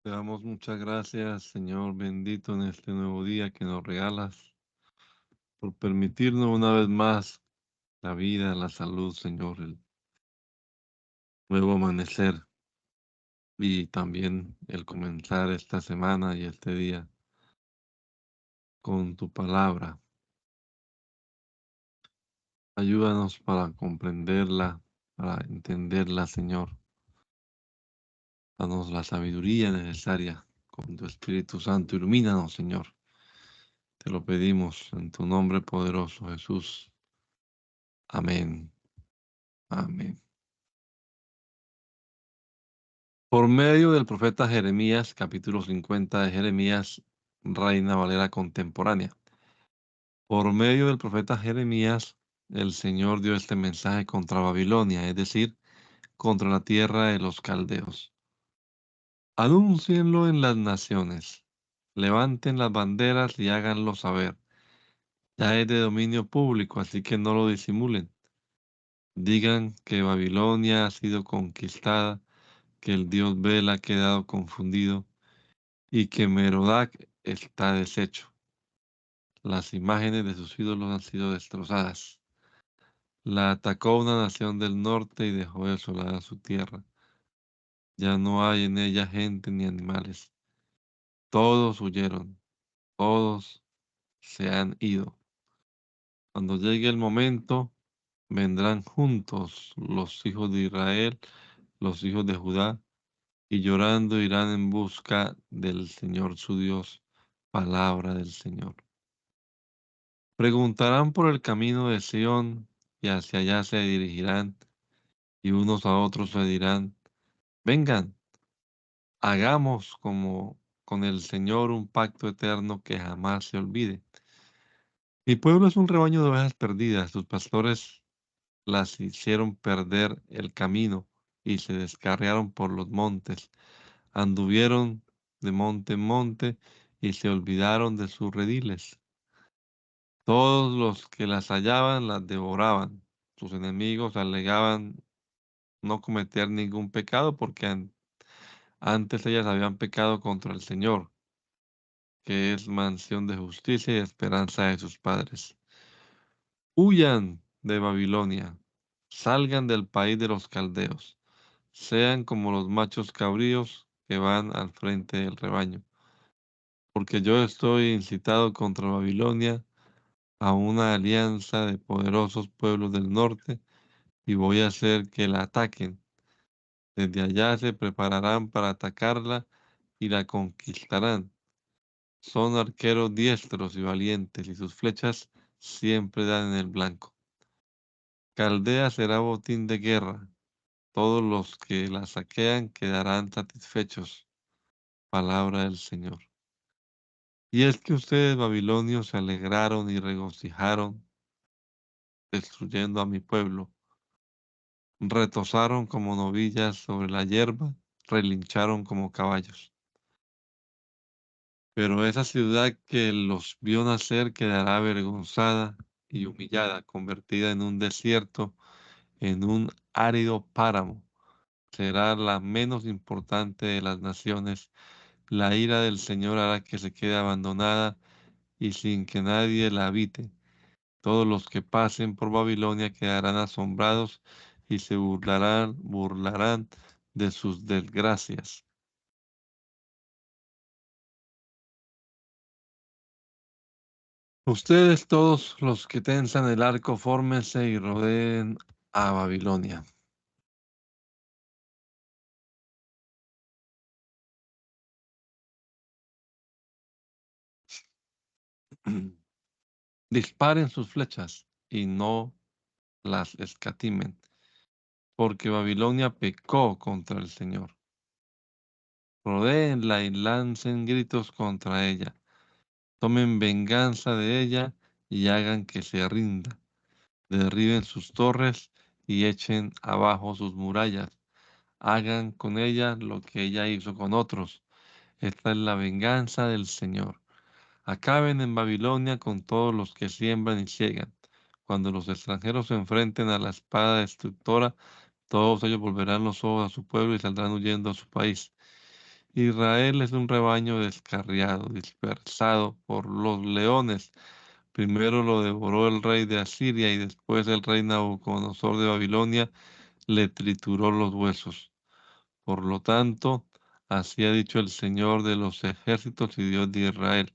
Te damos muchas gracias, Señor bendito, en este nuevo día que nos regalas, por permitirnos una vez más la vida, la salud, Señor, el nuevo amanecer y también el comenzar esta semana y este día con tu palabra. Ayúdanos para comprenderla, para entenderla, Señor. Danos la sabiduría necesaria. Con tu Espíritu Santo, ilumínanos, Señor. Te lo pedimos en tu nombre poderoso, Jesús. Amén. Amén. Por medio del profeta Jeremías, capítulo 50 de Jeremías, Reina Valera contemporánea. Por medio del profeta Jeremías, el Señor dio este mensaje contra Babilonia, es decir, contra la tierra de los caldeos. Anúncienlo en las naciones, levanten las banderas y háganlo saber. Ya es de dominio público, así que no lo disimulen. Digan que Babilonia ha sido conquistada, que el dios Bel ha quedado confundido y que Merodach está deshecho. Las imágenes de sus ídolos han sido destrozadas. La atacó una nación del norte y dejó desolada su tierra. Ya no hay en ella gente ni animales. Todos huyeron, todos se han ido. Cuando llegue el momento, vendrán juntos los hijos de Israel, los hijos de Judá, y llorando irán en busca del Señor su Dios. Palabra del Señor. Preguntarán por el camino de Sión y hacia allá se dirigirán y unos a otros se dirán, vengan, hagamos como con el Señor un pacto eterno que jamás se olvide. Mi pueblo es un rebaño de ovejas perdidas, sus pastores las hicieron perder el camino y se descarriaron por los montes, anduvieron de monte en monte y se olvidaron de sus rediles. Todos los que las hallaban las devoraban. Sus enemigos alegaban no cometer ningún pecado porque antes ellas habían pecado contra el Señor, que es mansión de justicia y esperanza de sus padres. Huyan de Babilonia, salgan del país de los caldeos, sean como los machos cabríos que van al frente del rebaño, porque yo estoy incitado contra Babilonia a una alianza de poderosos pueblos del norte y voy a hacer que la ataquen. Desde allá se prepararán para atacarla y la conquistarán. Son arqueros diestros y valientes, y sus flechas siempre dan en el blanco. Caldea será botín de guerra. Todos los que la saquean quedarán satisfechos. Palabra del Señor. Y es que ustedes, babilonios, se alegraron y regocijaron, destruyendo a mi pueblo. Retozaron como novillas sobre la hierba, relincharon como caballos. Pero esa ciudad que los vio nacer quedará avergonzada y humillada, convertida en un desierto, en un árido páramo. Será la menos importante de las naciones. La ira del Señor hará que se quede abandonada y sin que nadie la habite. Todos los que pasen por Babilonia quedarán asombrados y se burlarán de sus desgracias. Ustedes todos los que tensan el arco, fórmense y rodeen a Babilonia. Disparen sus flechas y no las escatimen, porque Babilonia pecó contra el Señor. Rodéenla y lancen gritos contra ella. Tomen venganza de ella y hagan que se rinda. Derriben sus torres y echen abajo sus murallas. Hagan con ella lo que ella hizo con otros. Esta es la venganza del Señor. Acaben en Babilonia con todos los que siembran y ciegan. Cuando los extranjeros se enfrenten a la espada destructora, todos ellos volverán los ojos a su pueblo y saldrán huyendo a su país. Israel es un rebaño descarriado, dispersado por los leones. Primero lo devoró el rey de Asiria y después el rey Nabucodonosor de Babilonia le trituró los huesos. Por lo tanto, así ha dicho el Señor de los ejércitos y Dios de Israel.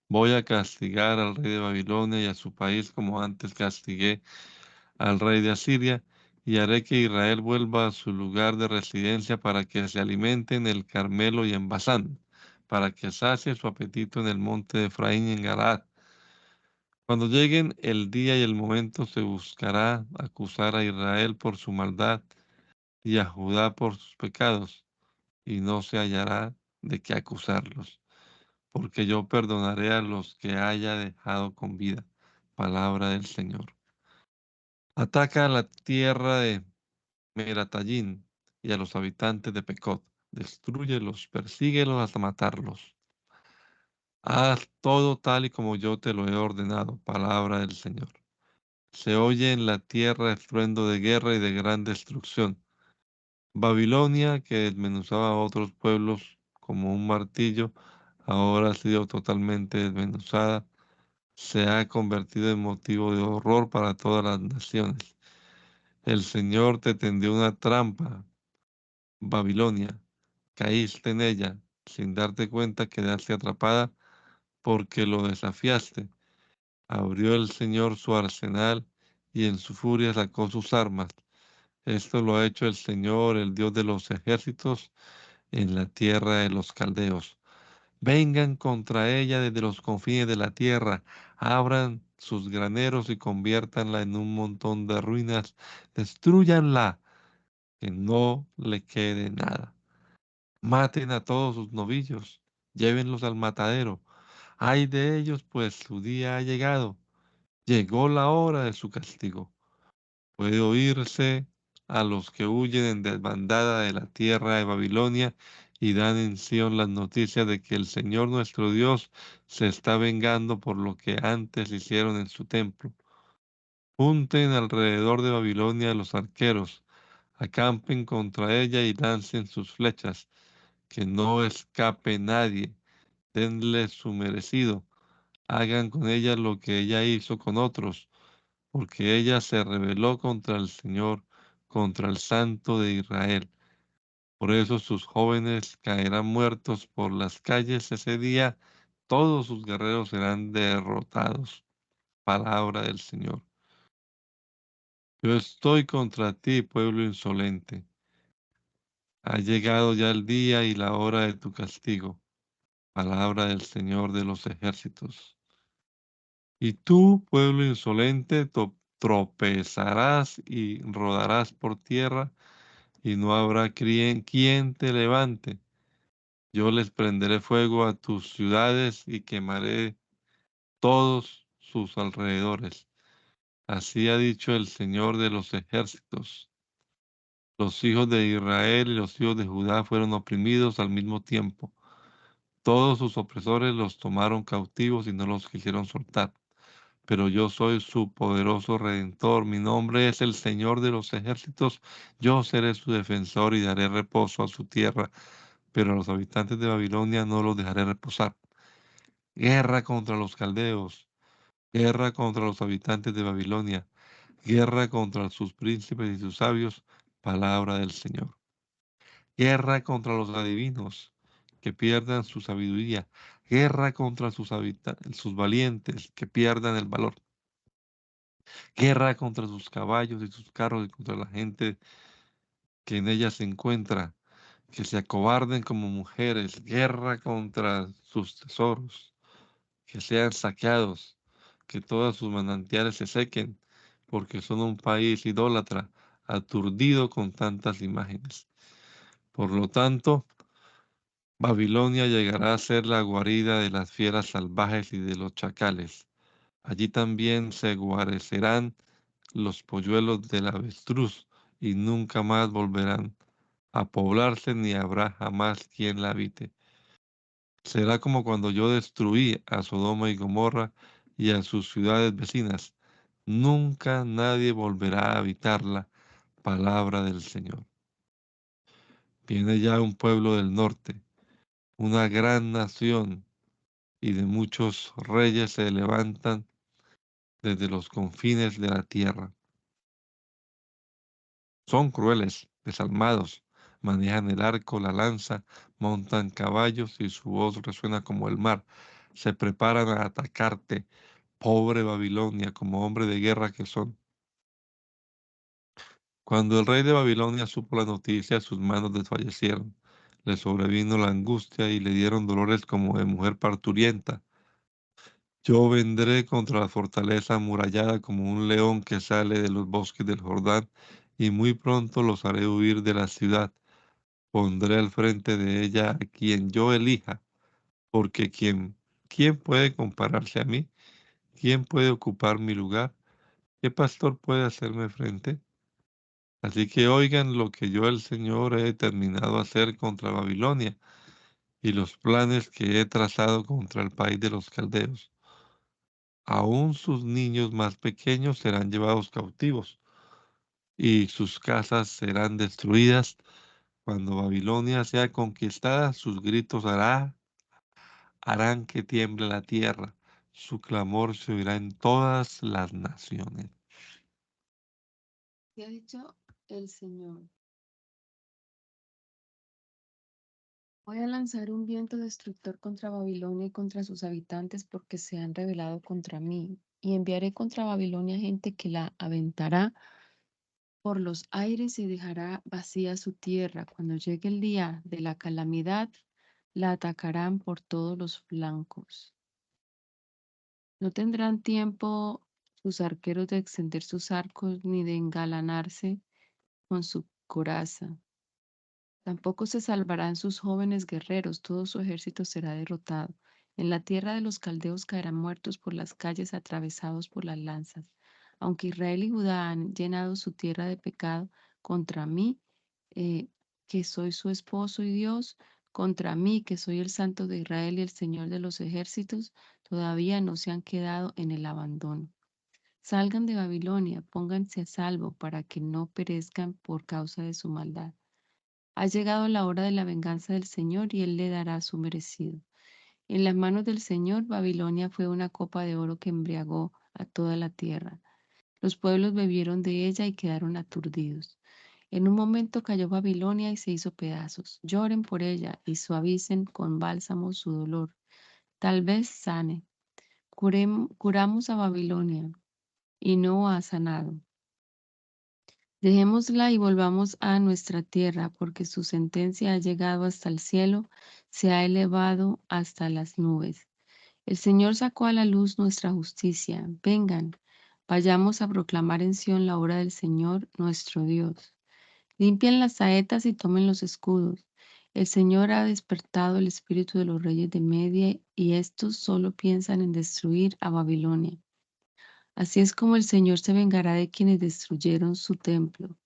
Voy a castigar al rey de Babilonia y a su país como antes castigué al rey de Asiria, y haré que Israel vuelva a su lugar de residencia para que se alimente en el Carmelo y en Basán, para que sacie su apetito en el monte de Efraín y en Galaad. Cuando lleguen el día y el momento, se buscará acusar a Israel por su maldad y a Judá por sus pecados, y no se hallará de qué acusarlos, porque yo perdonaré a los que haya dejado con vida. Palabra del Señor. Ataca a la tierra de Meratallín y a los habitantes de Pecod. Destrúyelos, persíguelos hasta matarlos. Haz todo tal y como yo te lo he ordenado. Palabra del Señor. Se oye en la tierra estruendo de guerra y de gran destrucción. Babilonia, que desmenuzaba a otros pueblos como un martillo, ahora ha sido totalmente desmenuzada. Se ha convertido en motivo de horror para todas las naciones. El Señor te tendió una trampa, Babilonia. Caíste en ella, sin darte cuenta quedaste atrapada porque lo desafiaste. Abrió el Señor su arsenal y en su furia sacó sus armas. Esto lo ha hecho el Señor, el Dios de los ejércitos, en la tierra de los caldeos. Vengan contra ella desde los confines de la tierra, abran sus graneros y conviértanla en un montón de ruinas, destruyanla, que no le quede nada. Maten a todos sus novillos, llévenlos al matadero. Ay de ellos, pues su día ha llegado. Llegó la hora de su castigo. Puede oírse a los que huyen en desbandada de la tierra de Babilonia y dan en Sión las noticias de que el Señor nuestro Dios se está vengando por lo que antes hicieron en su templo. Junten alrededor de Babilonia los arqueros, acampen contra ella y lancen sus flechas, que no escape nadie, denle su merecido, hagan con ella lo que ella hizo con otros, porque ella se rebeló contra el Señor, contra el Santo de Israel. Por eso sus jóvenes caerán muertos por las calles ese día, todos sus guerreros serán derrotados. Palabra del Señor. Yo estoy contra ti, pueblo insolente. Ha llegado ya el día y la hora de tu castigo. Palabra del Señor de los ejércitos. Y tú, pueblo insolente, tropezarás y rodarás por tierra, y no habrá quien te levante. Yo les prenderé fuego a tus ciudades y quemaré todos sus alrededores. Así ha dicho el Señor de los ejércitos. Los hijos de Israel y los hijos de Judá fueron oprimidos al mismo tiempo. Todos sus opresores los tomaron cautivos y no los quisieron soltar. Pero yo soy su poderoso redentor. Mi nombre es el Señor de los ejércitos. Yo seré su defensor y daré reposo a su tierra, pero a los habitantes de Babilonia no los dejaré reposar. Guerra contra los caldeos, guerra contra los habitantes de Babilonia, guerra contra sus príncipes y sus sabios. Palabra del Señor. Guerra contra los adivinos, que pierdan su sabiduría. Guerra contra sus valientes, que pierdan el valor. Guerra contra sus caballos y sus carros y contra la gente que en ella se encuentra, que se acobarden como mujeres. Guerra contra sus tesoros, que sean saqueados, que todos sus manantiales se sequen, porque son un país idólatra, aturdido con tantas imágenes. Por lo tanto, Babilonia llegará a ser la guarida de las fieras salvajes y de los chacales. Allí también se guarecerán los polluelos del avestruz y nunca más volverán a poblarse ni habrá jamás quien la habite. Será como cuando yo destruí a Sodoma y Gomorra y a sus ciudades vecinas. Nunca nadie volverá a habitarla. Palabra del Señor. Viene ya un pueblo del norte. Una gran nación y de muchos reyes se levantan desde los confines de la tierra. Son crueles, desalmados, manejan el arco, la lanza, montan caballos y su voz resuena como el mar. Se preparan a atacarte, pobre Babilonia, como hombre de guerra que son. Cuando el rey de Babilonia supo la noticia, sus manos desfallecieron. Le sobrevino la angustia y le dieron dolores como de mujer parturienta. Yo vendré contra la fortaleza amurallada como un león que sale de los bosques del Jordán, y muy pronto los haré huir de la ciudad. Pondré al frente de ella a quien yo elija, porque ¿quién puede compararse a mí? ¿Quién puede ocupar mi lugar? ¿Qué pastor puede hacerme frente? Así que oigan lo que yo, el Señor, he determinado hacer contra Babilonia y los planes que he trazado contra el país de los caldeos. Aún sus niños más pequeños serán llevados cautivos y sus casas serán destruidas. Cuando Babilonia sea conquistada, sus gritos harán que tiemble la tierra. Su clamor se oirá en todas las naciones. ¿Qué ha dicho el Señor? Voy a lanzar un viento destructor contra Babilonia y contra sus habitantes porque se han rebelado contra mí. Y enviaré contra Babilonia gente que la aventará por los aires y dejará vacía su tierra. Cuando llegue el día de la calamidad, la atacarán por todos los flancos. No tendrán tiempo sus arqueros de extender sus arcos ni de engalanarse con su coraza. Tampoco se salvarán sus jóvenes guerreros, todo su ejército será derrotado. En la tierra de los caldeos caerán muertos por las calles atravesados por las lanzas. Aunque Israel y Judá han llenado su tierra de pecado contra mí, eh, que soy su esposo y Dios, contra mí, que soy el Santo de Israel y el Señor de los ejércitos, todavía no se han quedado en el abandono. Salgan de Babilonia, pónganse a salvo para que no perezcan por causa de su maldad. Ha llegado la hora de la venganza del Señor y Él le dará su merecido. En las manos del Señor, Babilonia fue una copa de oro que embriagó a toda la tierra. Los pueblos bebieron de ella y quedaron aturdidos. En un momento cayó Babilonia y se hizo pedazos. Lloren por ella y suavicen con bálsamo su dolor. Tal vez sane. Curamos a Babilonia y no ha sanado. Dejémosla y volvamos a nuestra tierra, porque su sentencia ha llegado hasta el cielo, se ha elevado hasta las nubes. El Señor sacó a la luz nuestra justicia. Vengan, vayamos a proclamar en Sión la obra del Señor, nuestro Dios. Limpien las saetas y tomen los escudos. El Señor ha despertado el espíritu de los reyes de Media, y estos solo piensan en destruir a Babilonia. Así es como el Señor se vengará de quienes destruyeron su templo.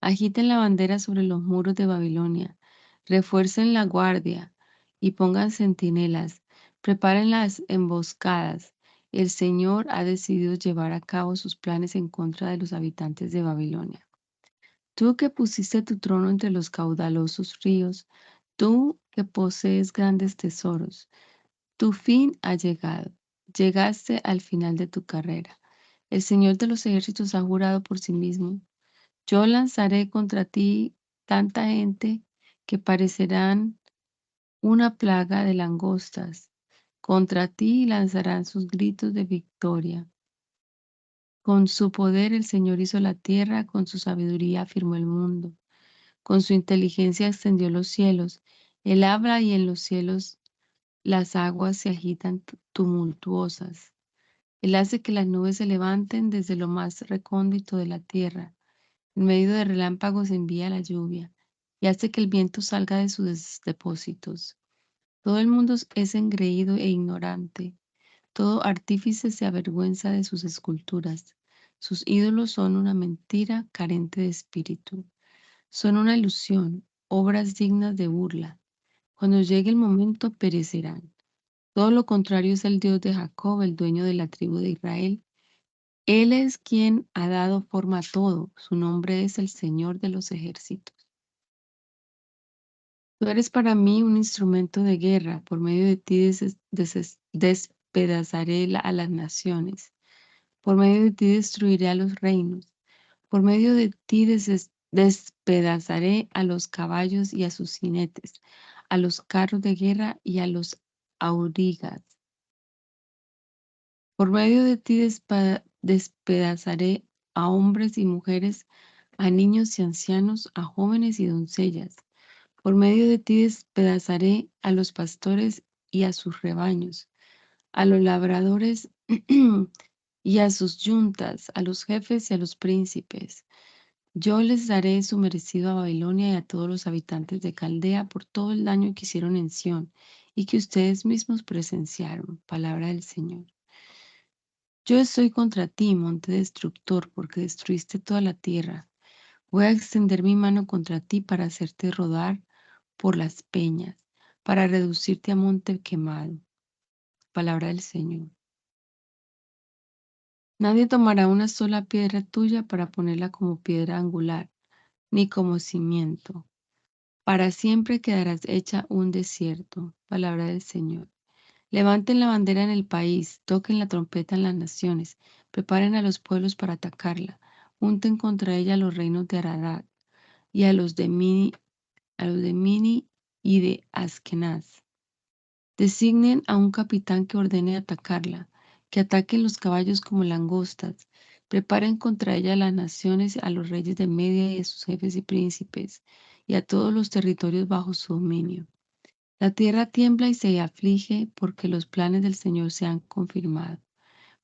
Agiten la bandera sobre los muros de Babilonia, refuercen la guardia y pongan centinelas, preparen las emboscadas. El Señor ha decidido llevar a cabo sus planes en contra de los habitantes de Babilonia. Tú que pusiste tu trono entre los caudalosos ríos, tú que posees grandes tesoros, tu fin ha llegado. Llegaste al final de tu carrera. El Señor de los ejércitos ha jurado por sí mismo: yo lanzaré contra ti tanta gente que parecerán una plaga de langostas. Contra ti lanzarán sus gritos de victoria. Con su poder el Señor hizo la tierra, con su sabiduría afirmó el mundo, con su inteligencia extendió los cielos. Él habla y en los cielos las aguas se agitan tumultuosas. Él hace que las nubes se levanten desde lo más recóndito de la tierra. En medio de relámpagos envía la lluvia y hace que el viento salga de sus depósitos. Todo el mundo es engreído e ignorante. Todo artífice se avergüenza de sus esculturas. Sus ídolos son una mentira carente de espíritu. Son una ilusión, obras dignas de burla. Cuando llegue el momento perecerán. Todo lo contrario es el Dios de Jacob, el dueño de la tribu de Israel. Él es quien ha dado forma a todo. Su nombre es el Señor de los ejércitos. Tú eres para mí un instrumento de guerra. Por medio de ti despedazaré a las naciones. Por medio de ti destruiré a los reinos. Por medio de ti despedazaré a los caballos y a sus jinetes, a los carros de guerra y a los aurigas. Por medio de ti despedazaré a hombres y mujeres, a niños y ancianos, a jóvenes y doncellas. Por medio de ti despedazaré a los pastores y a sus rebaños, a los labradores y a sus yuntas, a los jefes y a los príncipes. Yo les daré su merecido a Babilonia y a todos los habitantes de Caldea por todo el daño que hicieron en Sión y que ustedes mismos presenciaron. Palabra del Señor. Yo estoy contra ti, monte destructor, porque destruiste toda la tierra. Voy a extender mi mano contra ti para hacerte rodar por las peñas, para reducirte a monte quemado. Palabra del Señor. Nadie tomará una sola piedra tuya para ponerla como piedra angular, ni como cimiento. Para siempre quedarás hecha un desierto. Palabra del Señor. Levanten la bandera en el país, toquen la trompeta en las naciones, preparen a los pueblos para atacarla, junten contra ella a los reinos de Ararat y a los de Mini y de Askenaz. Designen a un capitán que ordene atacarla, que ataquen los caballos como langostas, preparen contra ella a las naciones, a los reyes de Media y a sus jefes y príncipes, y a todos los territorios bajo su dominio. La tierra tiembla y se aflige porque los planes del Señor se han confirmado,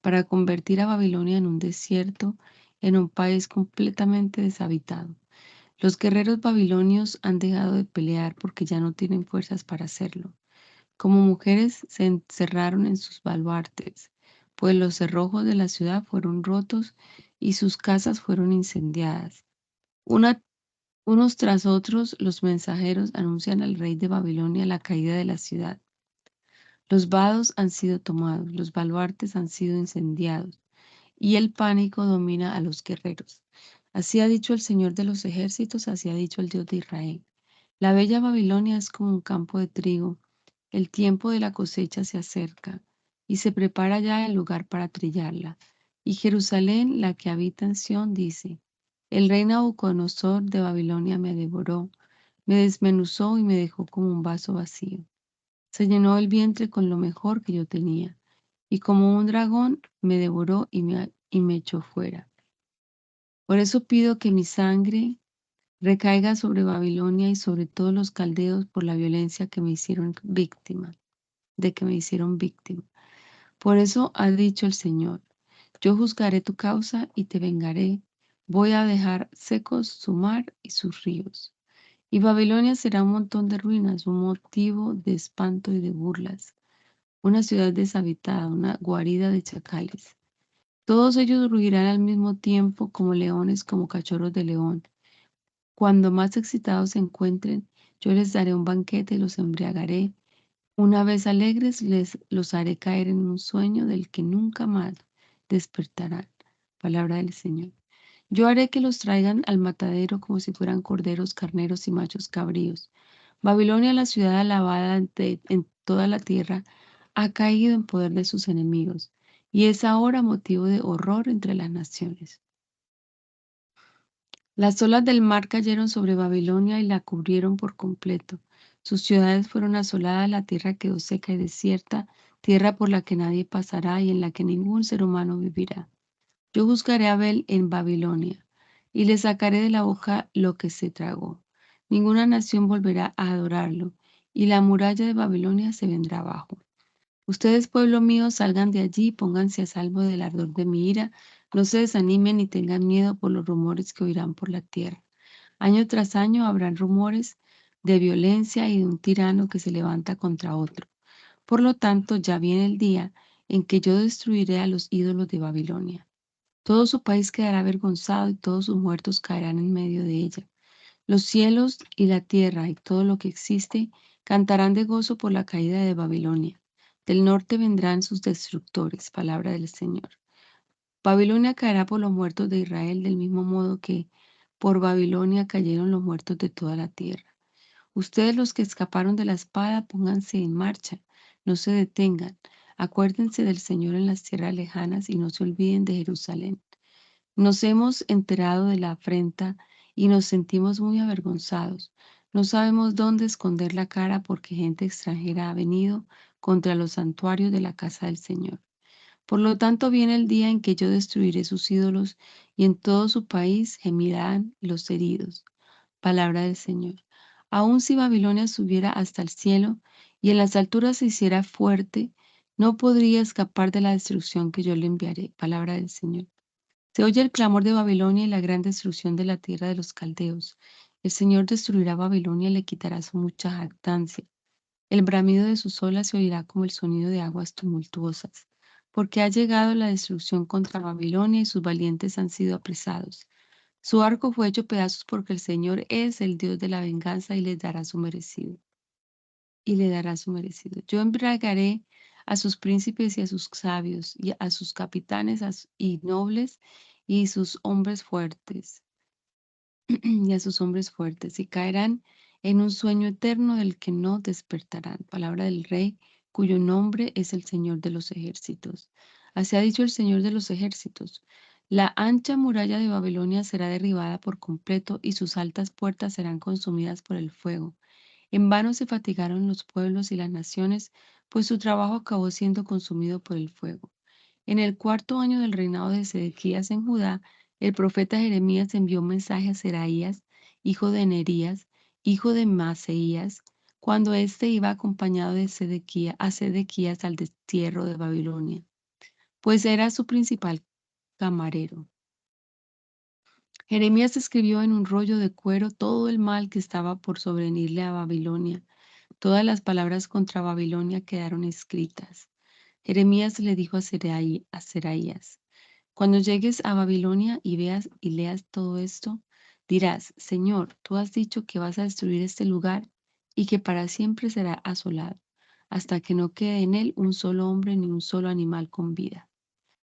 para convertir a Babilonia en un desierto, en un país completamente deshabitado. Los guerreros babilonios han dejado de pelear porque ya no tienen fuerzas para hacerlo. Como mujeres se encerraron en sus baluartes, pues los cerrojos de la ciudad fueron rotos y sus casas fueron incendiadas. Una Unos tras otros, los mensajeros anuncian al rey de Babilonia la caída de la ciudad. Los vados han sido tomados, los baluartes han sido incendiados, y el pánico domina a los guerreros. Así ha dicho el Señor de los ejércitos, así ha dicho el Dios de Israel. La bella Babilonia es como un campo de trigo, el tiempo de la cosecha se acerca, y se prepara ya el lugar para trillarla. Y Jerusalén, la que habita en Sión, dice, el rey Nabucodonosor de Babilonia me devoró, me desmenuzó y me dejó como un vaso vacío. Se llenó el vientre con lo mejor que yo tenía, y como un dragón me devoró y me echó fuera. Por eso pido que mi sangre recaiga sobre Babilonia y sobre todos los caldeos por la violencia que me hicieron víctima, de que me hicieron víctima. Por eso ha dicho el Señor, yo juzgaré tu causa y te vengaré, voy a dejar secos su mar y sus ríos. Y Babilonia será un montón de ruinas, un motivo de espanto y de burlas, una ciudad deshabitada, una guarida de chacales. Todos ellos rugirán al mismo tiempo como leones, como cachorros de león. Cuando más excitados se encuentren, yo les daré un banquete y los embriagaré. Una vez alegres, los haré caer en un sueño del que nunca más despertarán. Palabra del Señor. Yo haré que los traigan al matadero como si fueran corderos, carneros y machos cabríos. Babilonia, la ciudad alabada en toda la tierra, ha caído en poder de sus enemigos y es ahora motivo de horror entre las naciones. Las olas del mar cayeron sobre Babilonia y la cubrieron por completo. Sus ciudades fueron asoladas, la tierra quedó seca y desierta, tierra por la que nadie pasará y en la que ningún ser humano vivirá. Yo juzgaré a Abel en Babilonia y le sacaré de la boca lo que se tragó. Ninguna nación volverá a adorarlo y la muralla de Babilonia se vendrá abajo. Ustedes, pueblo mío, salgan de allí y pónganse a salvo del ardor de mi ira. No se desanimen ni tengan miedo por los rumores que oirán por la tierra. Año tras año habrán rumores de violencia y de un tirano que se levanta contra otro. Por lo tanto, ya viene el día en que yo destruiré a los ídolos de Babilonia. Todo su país quedará avergonzado y todos sus muertos caerán en medio de ella. Los cielos y la tierra y todo lo que existe cantarán de gozo por la caída de Babilonia. Del norte vendrán sus destructores, palabra del Señor. Babilonia caerá por los muertos de Israel del mismo modo que por Babilonia cayeron los muertos de toda la tierra. Ustedes los que escaparon de la espada, pónganse en marcha, no se detengan. Acuérdense del Señor en las tierras lejanas y no se olviden de Jerusalén. Nos hemos enterado de la afrenta y nos sentimos muy avergonzados. No sabemos dónde esconder la cara porque gente extranjera ha venido contra los santuarios de la casa del Señor. Por lo tanto, viene el día en que yo destruiré sus ídolos y en todo su país gemirán los heridos. Palabra del Señor. Aun si Babilonia subiera hasta el cielo y en las alturas se hiciera fuerte, no podría escapar de la destrucción que yo le enviaré. Palabra del Señor. Se oye el clamor de Babilonia y la gran destrucción de la tierra de los caldeos. El Señor destruirá Babilonia y le quitará su mucha jactancia. El bramido de sus olas se oirá como el sonido de aguas tumultuosas, porque ha llegado la destrucción contra Babilonia y sus valientes han sido apresados. Su arco fue hecho pedazos porque el Señor es el Dios de la venganza y les dará su merecido. Y le dará su merecido. Yo embriagaré a sus príncipes y a sus sabios, y a sus capitanes y nobles, y sus hombres fuertes, y a sus hombres fuertes, y caerán en un sueño eterno del que no despertarán. Palabra del Rey, cuyo nombre es el Señor de los ejércitos. Así ha dicho el Señor de los ejércitos. La ancha muralla de Babilonia será derribada por completo y sus altas puertas serán consumidas por el fuego. En vano se fatigaron los pueblos y las naciones, pues su trabajo acabó siendo consumido por el fuego. En el cuarto año del reinado de Sedequías en Judá, el profeta Jeremías envió un mensaje a Seraías, hijo de Nerías, hijo de Maseías, cuando éste iba acompañado de Sedequías al destierro de Babilonia, pues era su principal camarero. Jeremías escribió en un rollo de cuero todo el mal que estaba por sobrevenirle a Babilonia. Todas las palabras contra Babilonia quedaron escritas. Jeremías le dijo a Seraías: cuando llegues a Babilonia y veas y leas todo esto, dirás: Señor, tú has dicho que vas a destruir este lugar y que para siempre será asolado, hasta que no quede en él un solo hombre ni un solo animal con vida.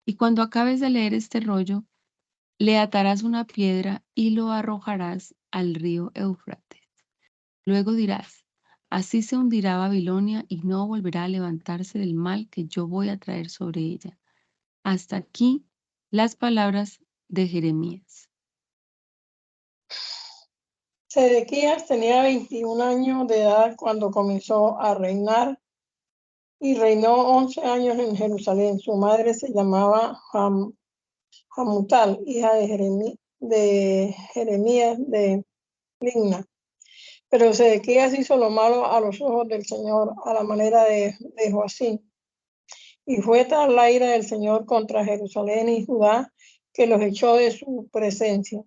Y cuando acabes de leer este rollo, le atarás una piedra y lo arrojarás al río Éufrates. Luego dirás: así se hundirá Babilonia y no volverá a levantarse del mal que yo voy a traer sobre ella. Hasta aquí las palabras de Jeremías. Sedequías tenía 21 años de edad cuando comenzó a reinar y reinó 11 años en Jerusalén. Su madre se llamaba Hamutal, hija de Jeremías de Libna. Pero Sedequías hizo lo malo a los ojos del Señor, a la manera de Joacim. Y fue tal la ira del Señor contra Jerusalén y Judá que los echó de su presencia.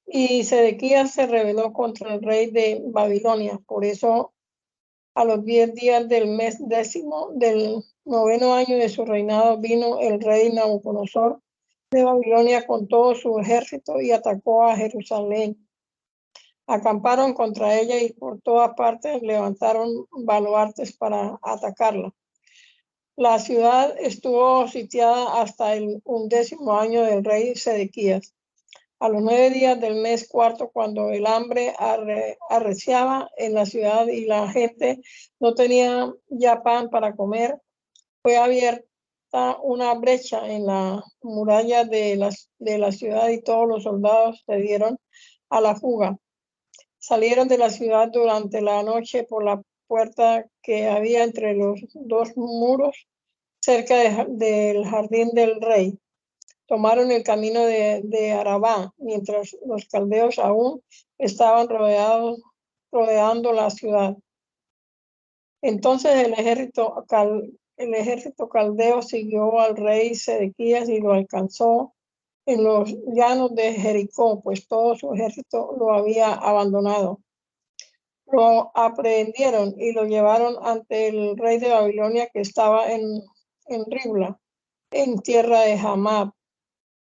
Y Sedequías se rebeló contra el rey de Babilonia. Por eso, a los 10 días del mes 10º del 9º año de su reinado, vino el rey Nabucodonosor de Babilonia con todo su ejército y atacó a Jerusalén. Acamparon contra ella y por todas partes levantaron baluartes para atacarla. La ciudad estuvo sitiada hasta el 11º año del rey Sedequías. A los 9 días del mes cuarto, cuando el hambre arreciaba en la ciudad y la gente no tenía ya pan para comer, fue abierta una brecha en la muralla de la ciudad y todos los soldados se dieron a la fuga. Salieron de la ciudad durante la noche por la puerta que había entre los dos muros cerca del jardín del rey. Tomaron el camino de Arabá, mientras los caldeos aún estaban rodeando la ciudad. Entonces el ejército caldeo siguió al rey Sedequías y lo alcanzó en los llanos de Jericó, pues todo su ejército lo había abandonado. Lo aprehendieron y lo llevaron ante el rey de Babilonia que estaba en Ribla, en tierra de Hamab.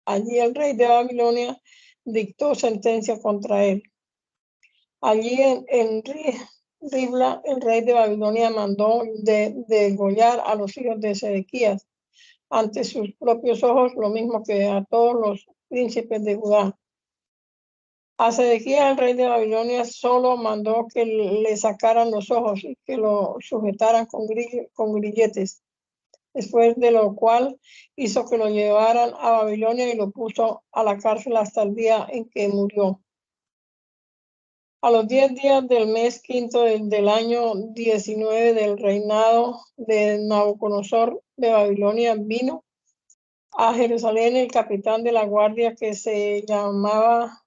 Allí el rey de Babilonia dictó sentencia contra él. Allí en Ribla, el rey de Babilonia mandó degollar a los hijos de Sedequías ante sus propios ojos, lo mismo que a todos los príncipes de Judá. A Sedequías, el rey de Babilonia, solo mandó que le sacaran los ojos y que lo sujetaran con grilletes. Después de lo cual hizo que lo llevaran a Babilonia y lo puso a la cárcel hasta el día en que murió. A los 10 días del mes quinto del año 19 del reinado de Nabucodonosor de Babilonia, vino a Jerusalén el capitán de la guardia que se llamaba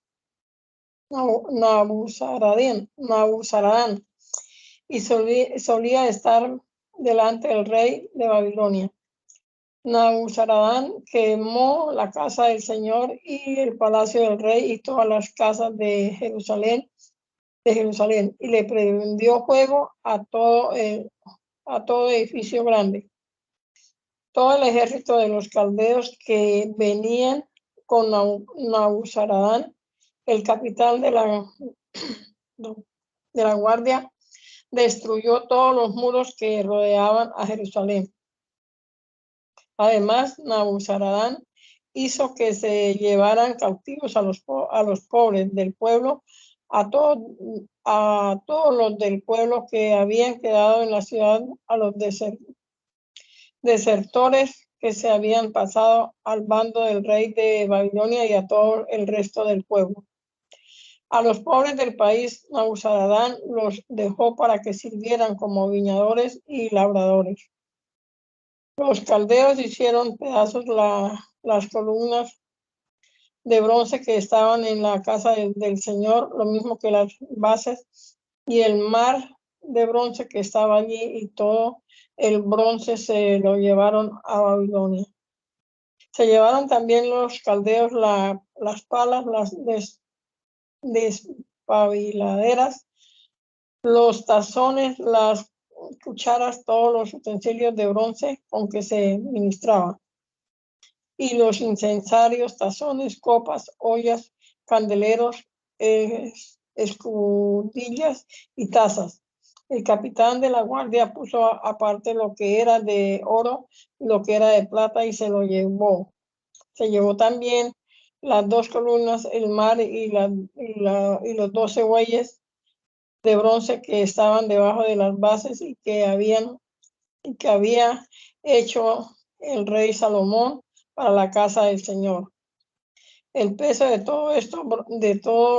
Nabuzaradán, y solía estar delante del rey de Babilonia. Nabuzaradán quemó la casa del Señor y el palacio del rey y todas las casas de Jerusalén, y le prendió fuego a todo edificio grande. Todo el ejército de los caldeos que venían con Nabuzaradán, el capitán de la guardia, destruyó todos los muros que rodeaban a Jerusalén. Además, Nabuzaradán hizo que se llevaran cautivos a los pobres del pueblo, a todos los del pueblo que habían quedado en la ciudad, a los desertores que se habían pasado al bando del rey de Babilonia y a todo el resto del pueblo. A los pobres del país, Nabuzaradán los dejó para que sirvieran como viñadores y labradores. Los caldeos hicieron pedazos las columnas de bronce que estaban en la casa del Señor, lo mismo que las bases y el mar de bronce que estaba allí, y todo el bronce se lo llevaron a Babilonia. Se llevaron también los caldeos las palas, las despabiladeras, los tazones, las cucharas, todos los utensilios de bronce con que se ministraba, y los incensarios, tazones, copas, ollas, candeleros, escudillas y tazas. El capitán de la guardia puso aparte lo que era de oro y lo que era de plata y se lo llevó. Se llevó también las 2 columnas, el mar y los 12 bueyes de bronce que estaban debajo de las bases y que había hecho el rey Salomón para la casa del Señor. El peso de todo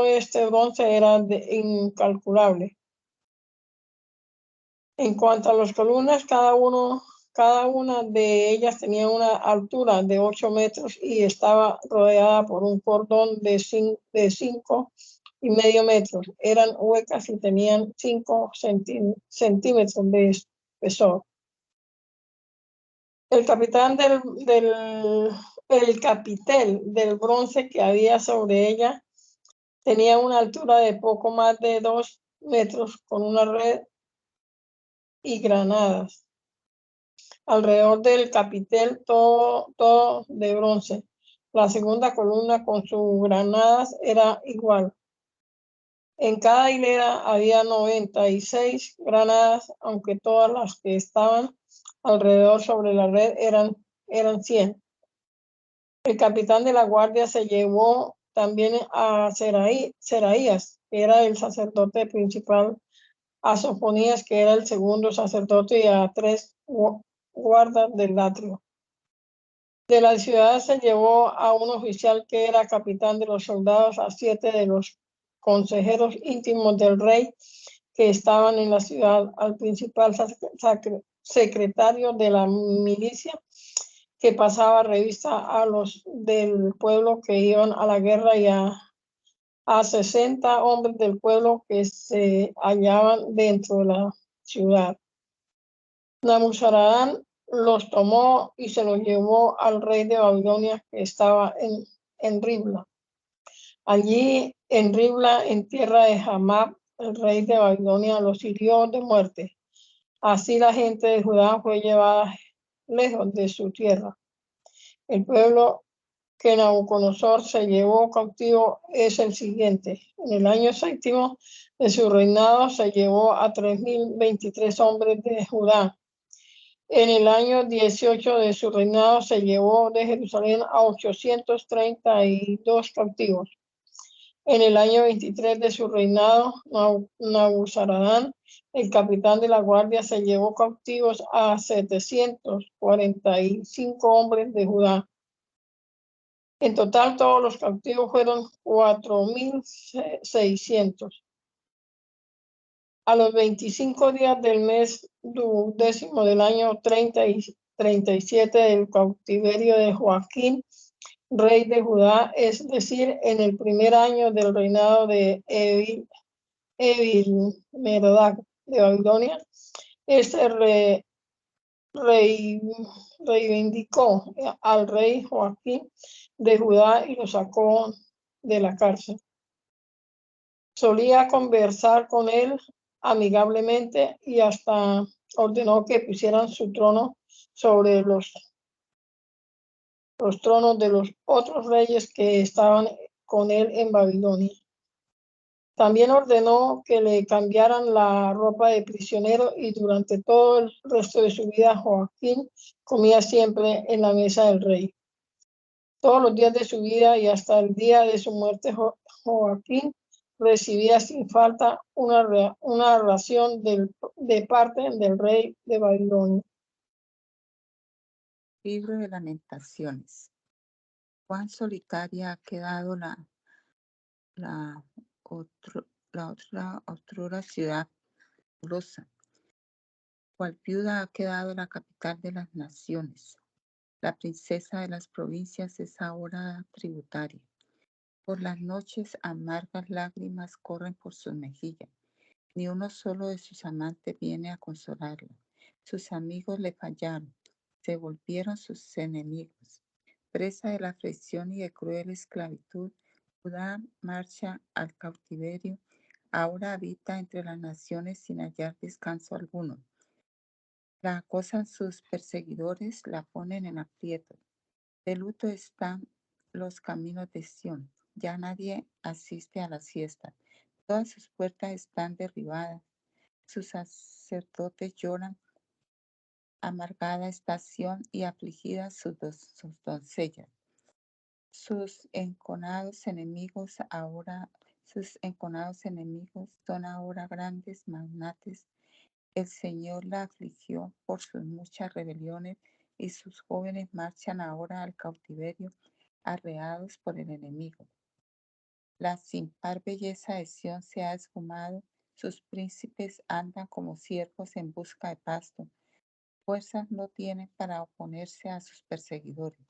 este bronce era incalculable. En cuanto a las columnas, cada una de ellas tenía una altura de 8 metros y estaba rodeada por un cordón de 5,5 metros. Eran huecas y tenían 5 centímetros de espesor. El capitel del bronce que había sobre ella tenía una altura de poco más de 2 metros, con una red y granadas. Alrededor del capitel, todo de bronce. La segunda columna con sus granadas era igual. En cada hilera había 96 granadas, aunque todas las que estaban alrededor sobre la red eran 100. El capitán de la guardia se llevó también a Seraías, que era el sacerdote principal, a Sofonías, que era el segundo sacerdote, y a 3 guardas del atrio. De la ciudad se llevó a un oficial que era capitán de los soldados, a 7 de los consejeros íntimos del rey que estaban en la ciudad, al principal secretario de la milicia, que pasaba revista a los del pueblo que iban a la guerra, y a 60 hombres del pueblo que se hallaban dentro de la ciudad. Nabuzaradán los tomó y se los llevó al rey de Babilonia, que estaba en Ribla. Allí en Ribla, en tierra de Hamab, el rey de Babilonia los hirió de muerte. Así la gente de Judá fue llevada lejos de su tierra. El pueblo que Nabucodonosor se llevó cautivo es el siguiente. En el año 7 de su reinado se llevó a 3,023 hombres de Judá. En el año 18 de su reinado se llevó de Jerusalén a 832 cautivos. En el año 23 de su reinado, Nabuzaradán, el capitán de la guardia, se llevó cautivos a 745 hombres de Judá. En total, todos los cautivos fueron 4,600. A los 25 días del mes 10º del año 37 del cautiverio de Joaquín, rey de Judá, es decir, en el primer año del reinado de Evil-Merodach de Babilonia, reivindicó al rey Joaquín de Judá y lo sacó de la cárcel. Solía conversar con él amigablemente y hasta ordenó que pusieran su trono sobre los tronos de los otros reyes que estaban con él en Babilonia. También ordenó que le cambiaran la ropa de prisionero y durante todo el resto de su vida Joaquín comía siempre en la mesa del rey. Todos los días de su vida y hasta el día de su muerte Joaquín recibía sin falta una ración de parte del rey de Babilonia. Libro de Lamentaciones. Cuán solitaria ha quedado la otrora ciudad fabulosa. Cual viuda ha quedado la capital de las naciones. La princesa de las provincias es ahora tributaria. Por las noches amargas lágrimas corren por sus mejillas. Ni uno solo de sus amantes viene a consolarla. Sus amigos le fallaron, se volvieron sus enemigos. Presa de la aflicción y de cruel esclavitud, Judá marcha al cautiverio. Ahora habita entre las naciones sin hallar descanso alguno. La acosan sus perseguidores, la ponen en aprieto. De luto están los caminos de Sión. Ya nadie asiste a las fiestas. Todas sus puertas están derribadas. Sus sacerdotes lloran. Amargada está Sión y afligidas sus doncellas. Sus enconados enemigos son ahora grandes magnates. El Señor la afligió por sus muchas rebeliones y sus jóvenes marchan ahora al cautiverio, arreados por el enemigo. La sin par belleza de Sión se ha esfumado, sus príncipes andan como ciervos en busca de pasto. Fuerzas no tienen para oponerse a sus perseguidores.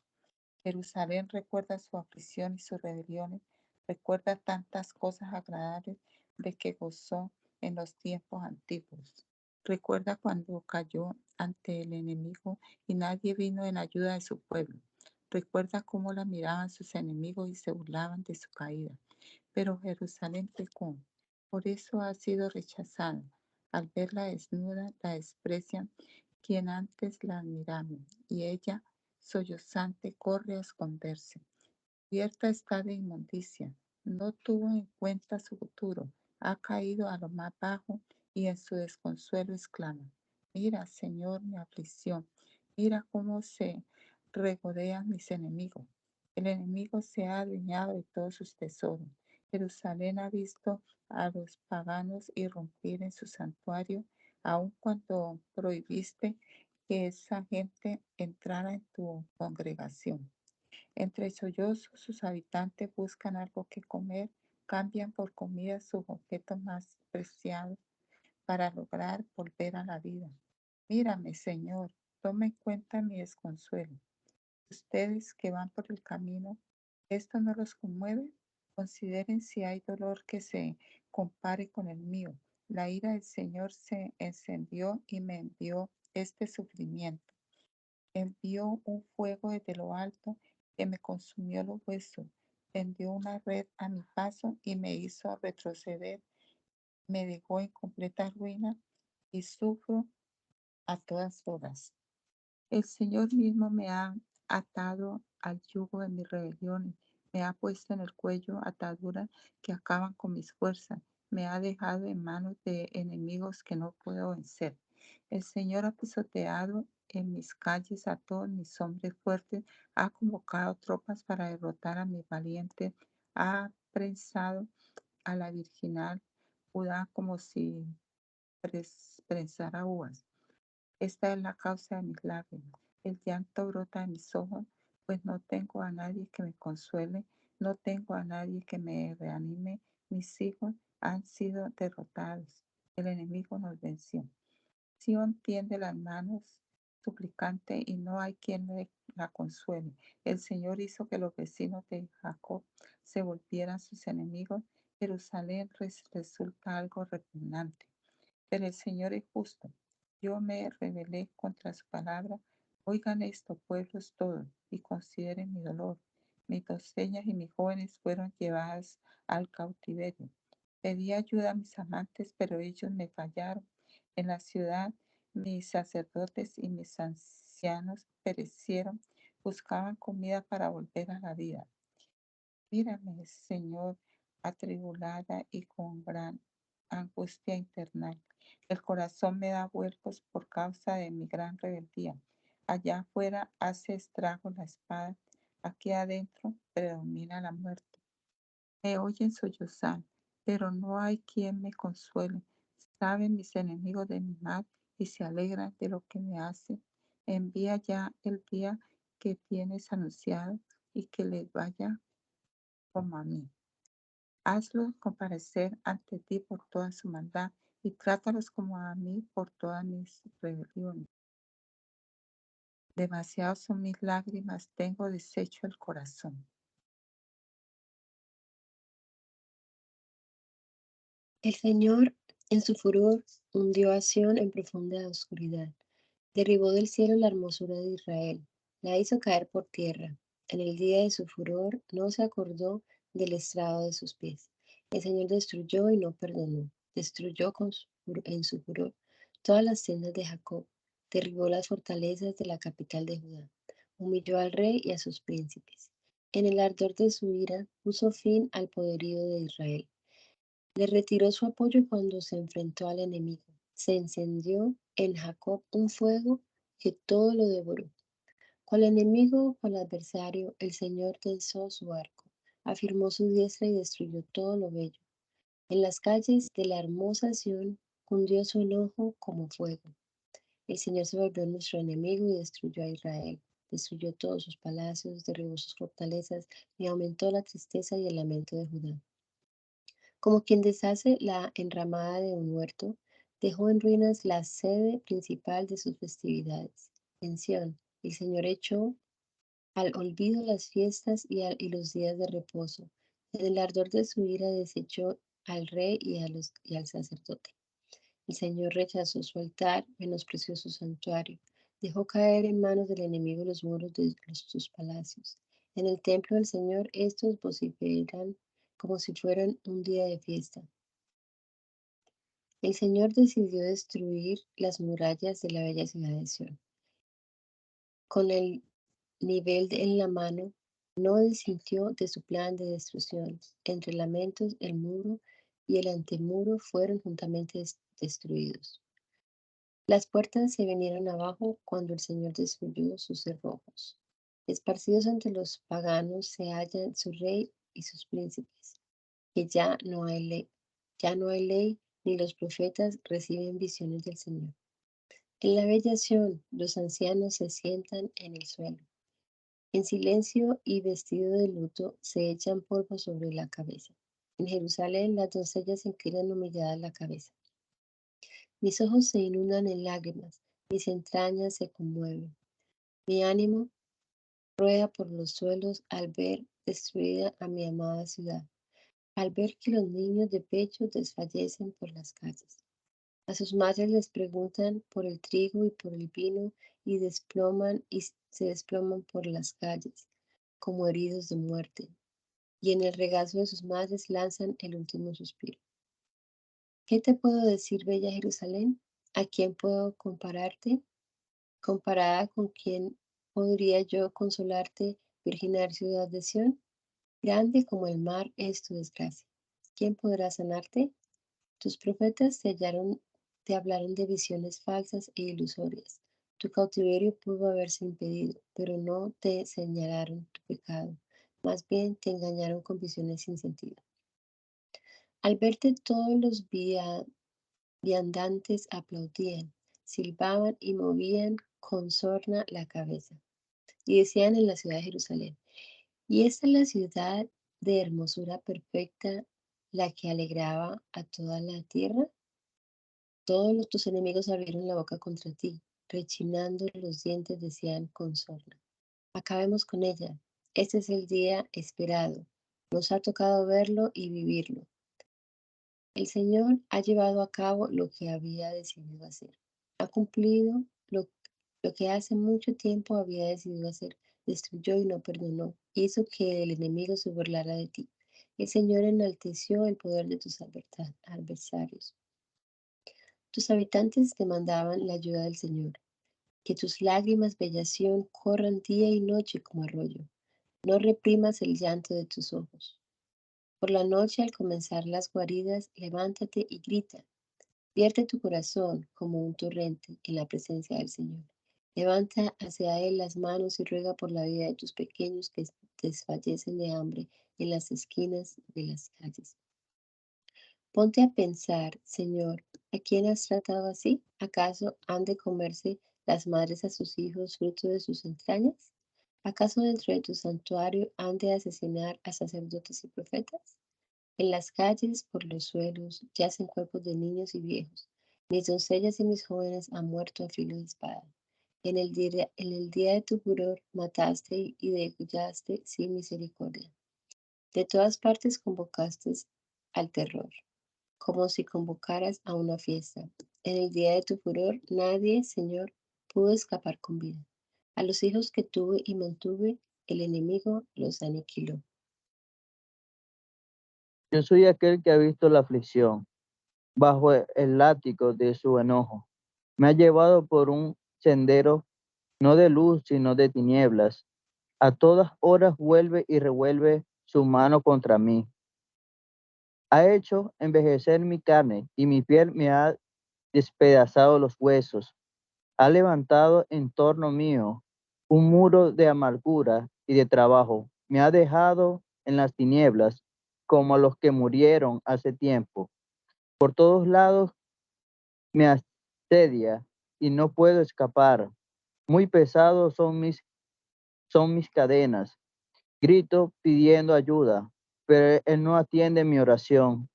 Jerusalén recuerda su aflicción y sus rebeliones, recuerda tantas cosas agradables de que gozó en los tiempos antiguos. Recuerda cuando cayó ante el enemigo y nadie vino en ayuda de su pueblo. Recuerda cómo la miraban sus enemigos y se burlaban de su caída. Pero Jerusalén pecó, por eso ha sido rechazada. Al verla desnuda, la desprecian quien antes la admiraban, y ella, sollozante, corre a esconderse. Cubierta está de inmundicia, no tuvo en cuenta su futuro, ha caído a lo más bajo y en su desconsuelo exclama: mira, Señor, mi aflicción, mira cómo se regodean mis enemigos. El enemigo se ha adueñado de todos sus tesoros. Jerusalén ha visto a los paganos irrumpir en su santuario, aun cuando prohibiste que esa gente entrara en tu congregación. Entre sollozos, sus habitantes buscan algo que comer, cambian por comida sus objetos más preciados para lograr volver a la vida. Mírame, Señor, toma en cuenta mi desconsuelo. Ustedes que van por el camino, ¿esto no los conmueve? Consideren si hay dolor que se compare con el mío. La ira del Señor se encendió y me envió este sufrimiento. Envió un fuego desde lo alto que me consumió los huesos. Tendió una red a mi paso y me hizo retroceder. Me dejó en completa ruina y sufro a todas horas. El Señor mismo me ha atado al yugo de mis rebeliones. Me ha puesto en el cuello ataduras que acaban con mis fuerzas. Me ha dejado en manos de enemigos que no puedo vencer. El Señor ha pisoteado en mis calles a todos mis hombres fuertes. Ha convocado tropas para derrotar a mis valientes. Ha prensado a la virginal Judá como si prensara uvas. Esta es la causa de mis lágrimas. El llanto brota de mis ojos, pues no tengo a nadie que me consuele, no tengo a nadie que me reanime. Mis hijos han sido derrotados. El enemigo nos venció. Sión tiende las manos suplicante y no hay quien la consuele. El Señor hizo que los vecinos de Jacob se volvieran sus enemigos. Jerusalén resulta algo repugnante. Pero el Señor es justo. Yo me rebelé contra su palabra. Oigan esto, pueblos todos, y consideren mi dolor. Mis doncellas y mis jóvenes fueron llevadas al cautiverio. Pedí ayuda a mis amantes, pero ellos me fallaron. En la ciudad, mis sacerdotes y mis ancianos perecieron. Buscaban comida para volver a la vida. Mírame, Señor, atribulada y con gran angustia internal. El corazón me da vuelcos por causa de mi gran rebeldía. Allá afuera hace estrago la espada, aquí adentro predomina la muerte. Me oyen sollozar, pero no hay quien me consuele. Saben mis enemigos de mi mal y se alegran de lo que me hacen. Envía ya el día que tienes anunciado y que les vaya como a mí. Hazlos comparecer ante ti por toda su maldad y trátalos como a mí por todas mis rebeliones. Demasiadas son mis lágrimas, tengo deshecho el corazón. El Señor, en su furor, hundió a Sión en profunda oscuridad. Derribó del cielo la hermosura de Israel, la hizo caer por tierra. En el día de su furor no se acordó del estrado de sus pies. El Señor destruyó y no perdonó. Destruyó en su furor todas las tiendas de Jacob. Derribó las fortalezas de la capital de Judá. Humilló al rey y a sus príncipes. En el ardor de su ira puso fin al poderío de Israel. Le retiró su apoyo cuando se enfrentó al enemigo. Se encendió en Jacob un fuego que todo lo devoró. Cual enemigo, cual adversario, el Señor tensó su arco, afirmó su diestra y destruyó todo lo bello. En las calles de la hermosa Sión cundió su enojo como fuego. El Señor se volvió nuestro enemigo y destruyó a Israel. Destruyó todos sus palacios, derribó sus fortalezas y aumentó la tristeza y el lamento de Judá. Como quien deshace la enramada de un huerto, dejó en ruinas la sede principal de sus festividades. En Sión, el Señor echó al olvido las fiestas y los días de reposo. En el ardor de su ira desechó al rey y al sacerdote. El Señor rechazó su altar, menospreció su santuario, dejó caer en manos del enemigo los muros de sus palacios. En el templo del Señor estos vociferan como si fueran un día de fiesta. El Señor decidió destruir las murallas de la bella ciudad de Sión. Con el nivel en la mano, no desintió de su plan de destrucción. Entre lamentos, el muro y el antemuro fueron juntamente destruidos. Las puertas se vinieron abajo cuando el Señor destruyó sus cerrojos. Esparcidos entre los paganos se hallan su rey y sus príncipes, que ya no hay ley, ni los profetas reciben visiones del Señor. En la bella Sión, los ancianos se sientan en el suelo. En silencio y vestido de luto se echan polvo sobre la cabeza. En Jerusalén las doncellas inclinan humilladas la cabeza. Mis ojos se inundan en lágrimas, mis entrañas se conmueven. Mi ánimo rueda por los suelos al ver destruida a mi amada ciudad, al ver que los niños de pecho desfallecen por las calles. A sus madres les preguntan por el trigo y por el vino y se desploman por las calles como heridos de muerte, y en el regazo de sus madres lanzan el último suspiro. ¿Qué te puedo decir, bella Jerusalén? ¿A quién puedo compararte? ¿Comparada con quién podría yo consolarte, virginal ciudad de Sión? Grande como el mar es tu desgracia. ¿Quién podrá sanarte? Tus profetas te hablaron de visiones falsas e ilusorias. Tu cautiverio pudo haberse impedido, pero no te señalaron tu pecado. más bien te engañaron con visiones sin sentido. Al verte todos los viandantes aplaudían, silbaban y movían con sorna la cabeza, y decían en la ciudad de Jerusalén: y esta es la ciudad de hermosura perfecta, la que alegraba a toda la tierra. Todos tus enemigos abrieron la boca contra ti, rechinando los dientes decían con sorna: acabemos con ella. Este es el día esperado. Nos ha tocado verlo y vivirlo. El Señor ha llevado a cabo lo que había decidido hacer. Ha cumplido lo que hace mucho tiempo había decidido hacer. Destruyó y no perdonó. Hizo que el enemigo se burlara de ti. El Señor enalteció el poder de tus adversarios. Tus habitantes demandaban la ayuda del Señor. Que tus lágrimas, bellación, corran día y noche como arroyo. No reprimas el llanto de tus ojos. Por la noche, al comenzar las guaridas, levántate y grita. Vierte tu corazón como un torrente en la presencia del Señor. Levanta hacia Él las manos y ruega por la vida de tus pequeños que desfallecen de hambre en las esquinas de las calles. Ponte a pensar, Señor, ¿a quién has tratado así? ¿Acaso han de comerse las madres a sus hijos fruto de sus entrañas? ¿Acaso dentro de tu santuario han de asesinar a sacerdotes y profetas? En las calles, por los suelos, yacen cuerpos de niños y viejos. Mis doncellas y mis jóvenes han muerto a filo de espada. En el día de tu furor mataste y degollaste sin misericordia. De todas partes convocaste al terror, como si convocaras a una fiesta. En el día de tu furor nadie, Señor, pudo escapar con vida. A los hijos que tuve y mantuve, el enemigo los aniquiló. Yo soy aquel que ha visto la aflicción bajo el látigo de su enojo. Me ha llevado por un sendero no de luz, sino de tinieblas. A todas horas vuelve y revuelve su mano contra mí. Ha hecho envejecer mi carne y mi piel me ha despedazado los huesos. Ha levantado en torno mío un muro de amargura y de trabajo. Me ha dejado en las tinieblas como a los que murieron hace tiempo. Por todos lados me asedia y no puedo escapar. Muy pesados son mis cadenas. Grito pidiendo ayuda, pero él no atiende mi oración.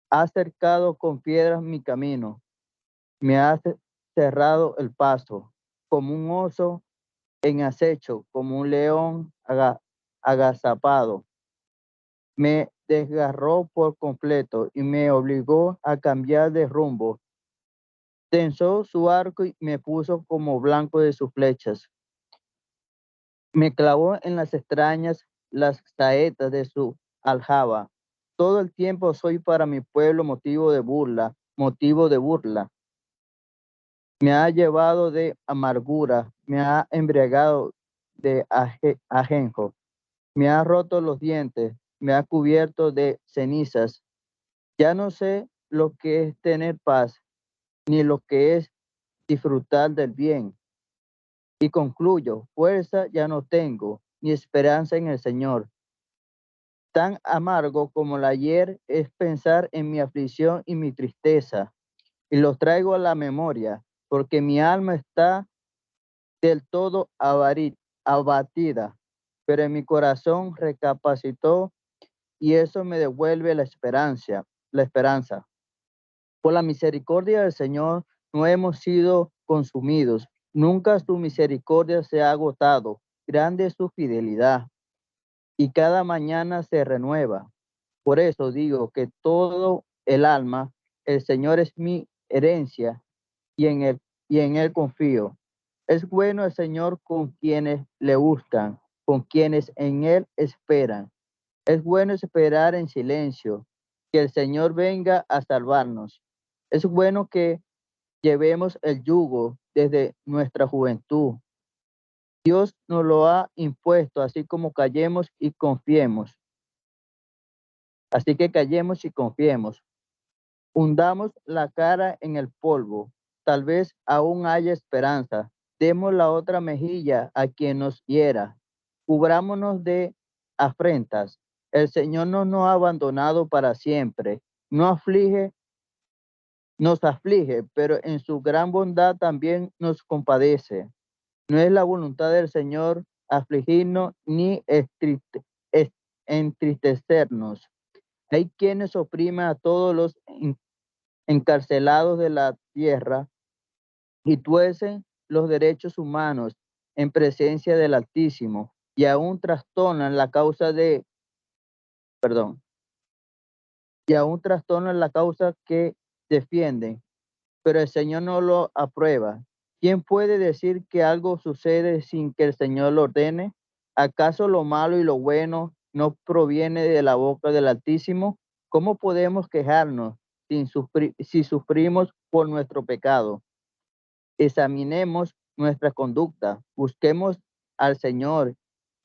Ha cercado con piedras mi camino. Me ha cerrado el paso, como un oso en acecho, como un león agazapado. Me desgarró por completo y me obligó a cambiar de rumbo. Tensó su arco y me puso como blanco de sus flechas. Me clavó en las extrañas las saetas de su aljaba. Todo el tiempo soy para mi pueblo motivo de burla, motivo de burla. Me ha llevado de amargura, me ha embriagado de ajenjo, me ha roto los dientes, me ha cubierto de cenizas. Ya no sé lo que es tener paz, ni lo que es disfrutar del bien. Y concluyo, fuerza ya no tengo, ni esperanza en el Señor. Tan amargo como el ayer es pensar en mi aflicción y mi tristeza, y los traigo a la memoria, porque mi alma está del todo abatida, pero en mi corazón recapacitó y eso me devuelve la esperanza. Por la misericordia del Señor no hemos sido consumidos, nunca su misericordia se ha agotado, grande es su fidelidad y cada mañana se renueva. Por eso digo que todo el alma, el Señor es mi herencia y en él confío. Es bueno el Señor con quienes le buscan, con quienes en él esperan. Es bueno esperar en silencio, que el Señor venga a salvarnos. Es bueno que llevemos el yugo desde nuestra juventud. Dios nos lo ha impuesto, así como callemos y confiemos. Así que callemos y confiemos. Hundamos la cara en el polvo. Tal vez aún haya esperanza. Demos la otra mejilla a quien nos hiera. Cubrámonos de afrentas. El Señor no nos ha abandonado para siempre. Nos aflige, pero en su gran bondad también nos compadece. No es la voluntad del Señor afligirnos ni entristecernos. Hay quienes oprimen a todos los encarcelados de la tierra y tuercen los derechos humanos en presencia del Altísimo y aún trastornan la causa que defienden, pero el Señor no lo aprueba. ¿Quién puede decir que algo sucede sin que el Señor lo ordene? ¿Acaso lo malo y lo bueno no proviene de la boca del Altísimo? ¿Cómo podemos quejarnos si sufrimos por nuestro pecado? Examinemos nuestra conducta, busquemos al Señor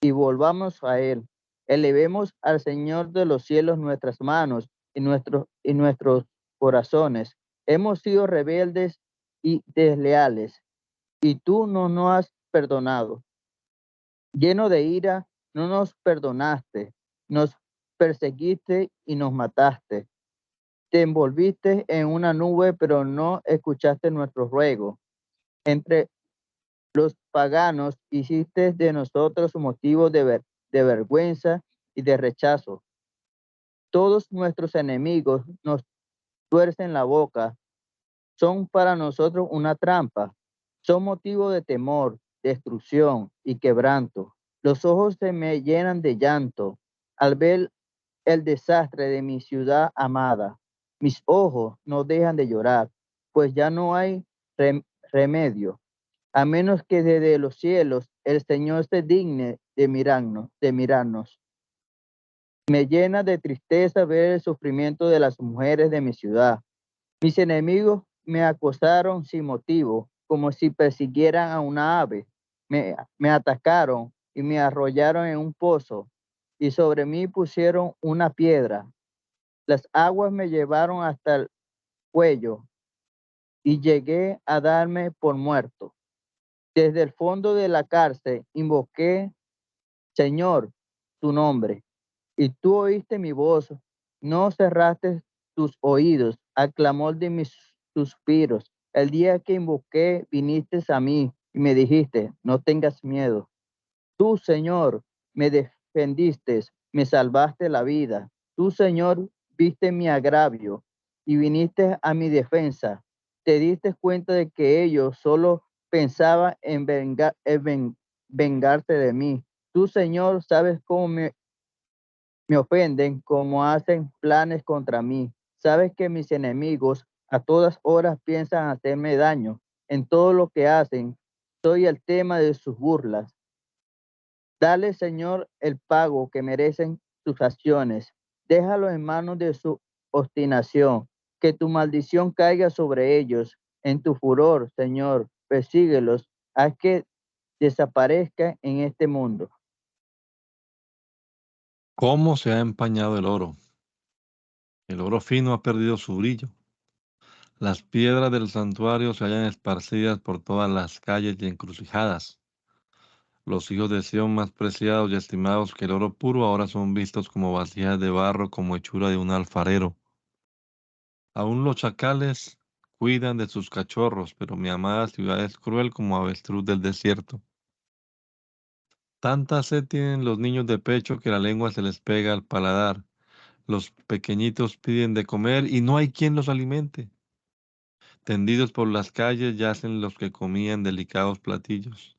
y volvamos a Él. Elevemos al Señor de los cielos nuestras manos y nuestros corazones. Hemos sido rebeldes y desleales, y tú no nos has perdonado. Lleno de ira, no nos perdonaste, nos perseguiste y nos mataste. Te envolviste en una nube, pero no escuchaste nuestro ruego. Entre los paganos hiciste de nosotros motivo de vergüenza y de rechazo. Todos nuestros enemigos nos tuercen la boca, son para nosotros una trampa, son motivo de temor, destrucción y quebranto. Los ojos se me llenan de llanto al ver el desastre de mi ciudad amada. Mis ojos no dejan de llorar, pues ya no hay remedio, a menos que desde los cielos el Señor se digne de mirarnos. Me llena de tristeza ver el sufrimiento de las mujeres de mi ciudad. Mis enemigos me acosaron sin motivo, como si persiguieran a una ave. Me atacaron y me arrollaron en un pozo, y sobre mí pusieron una piedra. Las aguas me llevaron hasta el cuello, y llegué a darme por muerto. Desde el fondo de la cárcel invoqué, Señor, tu nombre, y tú oíste mi voz. No cerraste tus oídos al clamor de mis suspiros. El día que invoqué, viniste a mí y me dijiste, no tengas miedo. Tú, Señor, me defendiste, me salvaste la vida. Tú, Señor, viste mi agravio y viniste a mi defensa. Te diste cuenta de que ellos solo pensaban en vengarte de mí. Tú, Señor, sabes cómo me ofenden, cómo hacen planes contra mí. Sabes que mis enemigos a todas horas piensan hacerme daño. En todo lo que hacen, soy el tema de sus burlas. Dale, Señor, el pago que merecen sus acciones. Déjalo en manos de su obstinación. Que tu maldición caiga sobre ellos. En tu furor, Señor, persíguelos. Haz que desaparezca en este mundo. ¿Cómo se ha empañado el oro? El oro fino ha perdido su brillo. Las piedras del santuario se hallan esparcidas por todas las calles y encrucijadas. Los hijos de Sión, más preciados y estimados que el oro puro, ahora son vistos como vasijas de barro, como hechura de un alfarero. Aún los chacales cuidan de sus cachorros, pero mi amada ciudad es cruel como avestruz del desierto. Tanta sed tienen los niños de pecho que la lengua se les pega al paladar. Los pequeñitos piden de comer y no hay quien los alimente. Tendidos por las calles yacen los que comían delicados platillos.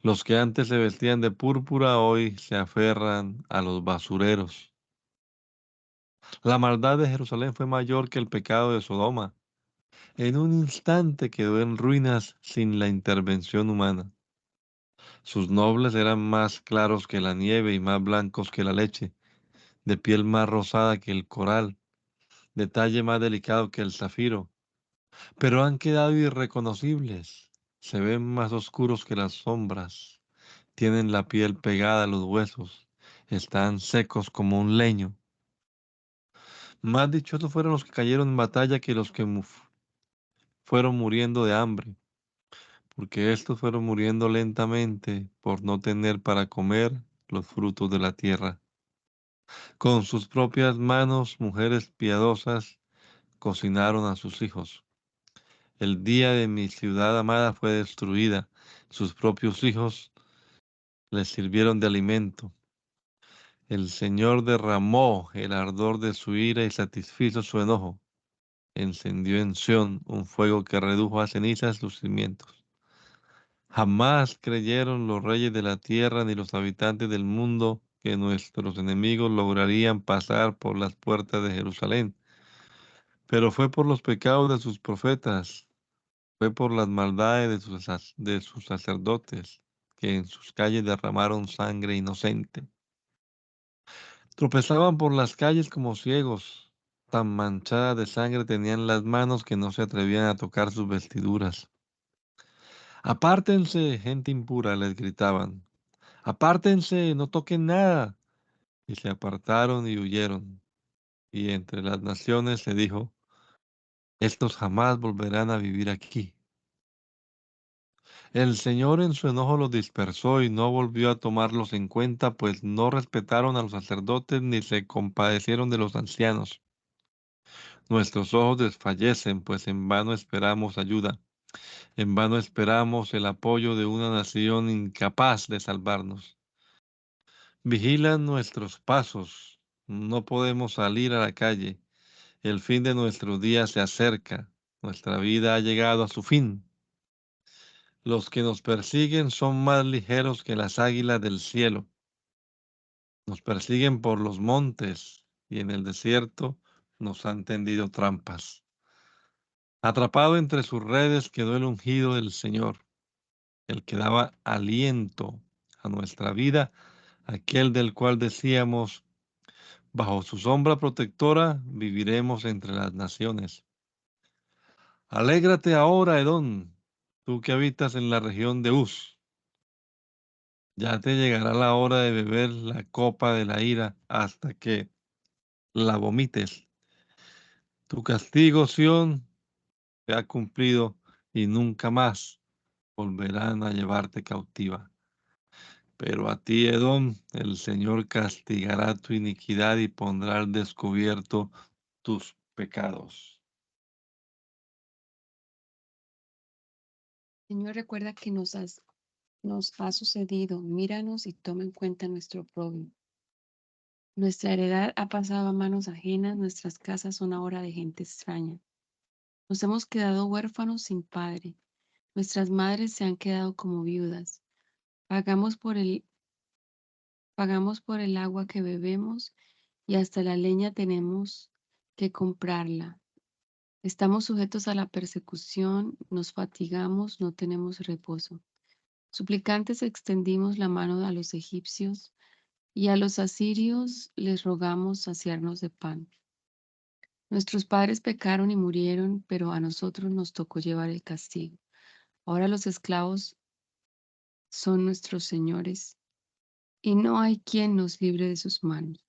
Los que antes se vestían de púrpura hoy se aferran a los basureros. La maldad de Jerusalén fue mayor que el pecado de Sodoma. En un instante quedó en ruinas sin la intervención humana. Sus nobles eran más claros que la nieve y más blancos que la leche, de piel más rosada que el coral, de talle más delicado que el zafiro, pero han quedado irreconocibles. Se ven más oscuros que las sombras. Tienen la piel pegada a los huesos. Están secos como un leño. Más dichosos fueron los que cayeron en batalla que los que fueron muriendo de hambre, porque estos fueron muriendo lentamente por no tener para comer los frutos de la tierra. Con sus propias manos, mujeres piadosas cocinaron a sus hijos. El día de mi ciudad amada fue destruida. Sus propios hijos les sirvieron de alimento. El Señor derramó el ardor de su ira y satisfizo su enojo. Encendió en Sión un fuego que redujo a cenizas sus cimientos. Jamás creyeron los reyes de la tierra ni los habitantes del mundo que nuestros enemigos lograrían pasar por las puertas de Jerusalén. Pero fue por los pecados de sus profetas, fue por las maldades de sus sacerdotes, que en sus calles derramaron sangre inocente. Tropezaban por las calles como ciegos, tan manchadas de sangre tenían las manos que no se atrevían a tocar sus vestiduras. Apártense, gente impura, les gritaban. Apártense, no toquen nada. Y se apartaron y huyeron. Y entre las naciones se dijo, estos jamás volverán a vivir aquí. El Señor en su enojo los dispersó y no volvió a tomarlos en cuenta, pues no respetaron a los sacerdotes ni se compadecieron de los ancianos. Nuestros ojos desfallecen, pues en vano esperamos ayuda. En vano esperamos el apoyo de una nación incapaz de salvarnos. Vigilan nuestros pasos. No podemos salir a la calle. El fin de nuestro día se acerca. Nuestra vida ha llegado a su fin. Los que nos persiguen son más ligeros que las águilas del cielo. Nos persiguen por los montes y en el desierto nos han tendido trampas. Atrapado entre sus redes quedó el ungido del Señor, el que daba aliento a nuestra vida, aquel del cual decíamos, bajo su sombra protectora viviremos entre las naciones. Alégrate ahora, Edom, tú que habitas en la región de Uz. Ya te llegará la hora de beber la copa de la ira hasta que la vomites. Tu castigo, Sión, se ha cumplido y nunca más volverán a llevarte cautiva. Pero a ti, Edom, el Señor castigará tu iniquidad y pondrá al descubierto tus pecados. Señor, recuerda que nos ha sucedido. Míranos y toma en cuenta nuestro oprobio. Nuestra heredad ha pasado a manos ajenas, nuestras casas son ahora de gente extraña. Nos hemos quedado huérfanos sin padre. Nuestras madres se han quedado como viudas. Pagamos por el agua que bebemos y hasta la leña tenemos que comprarla. Estamos sujetos a la persecución, nos fatigamos, no tenemos reposo. Suplicantes extendimos la mano a los egipcios y a los asirios les rogamos saciarnos de pan. Nuestros padres pecaron y murieron, pero a nosotros nos tocó llevar el castigo. Ahora los esclavos son nuestros señores y no hay quien nos libre de sus manos.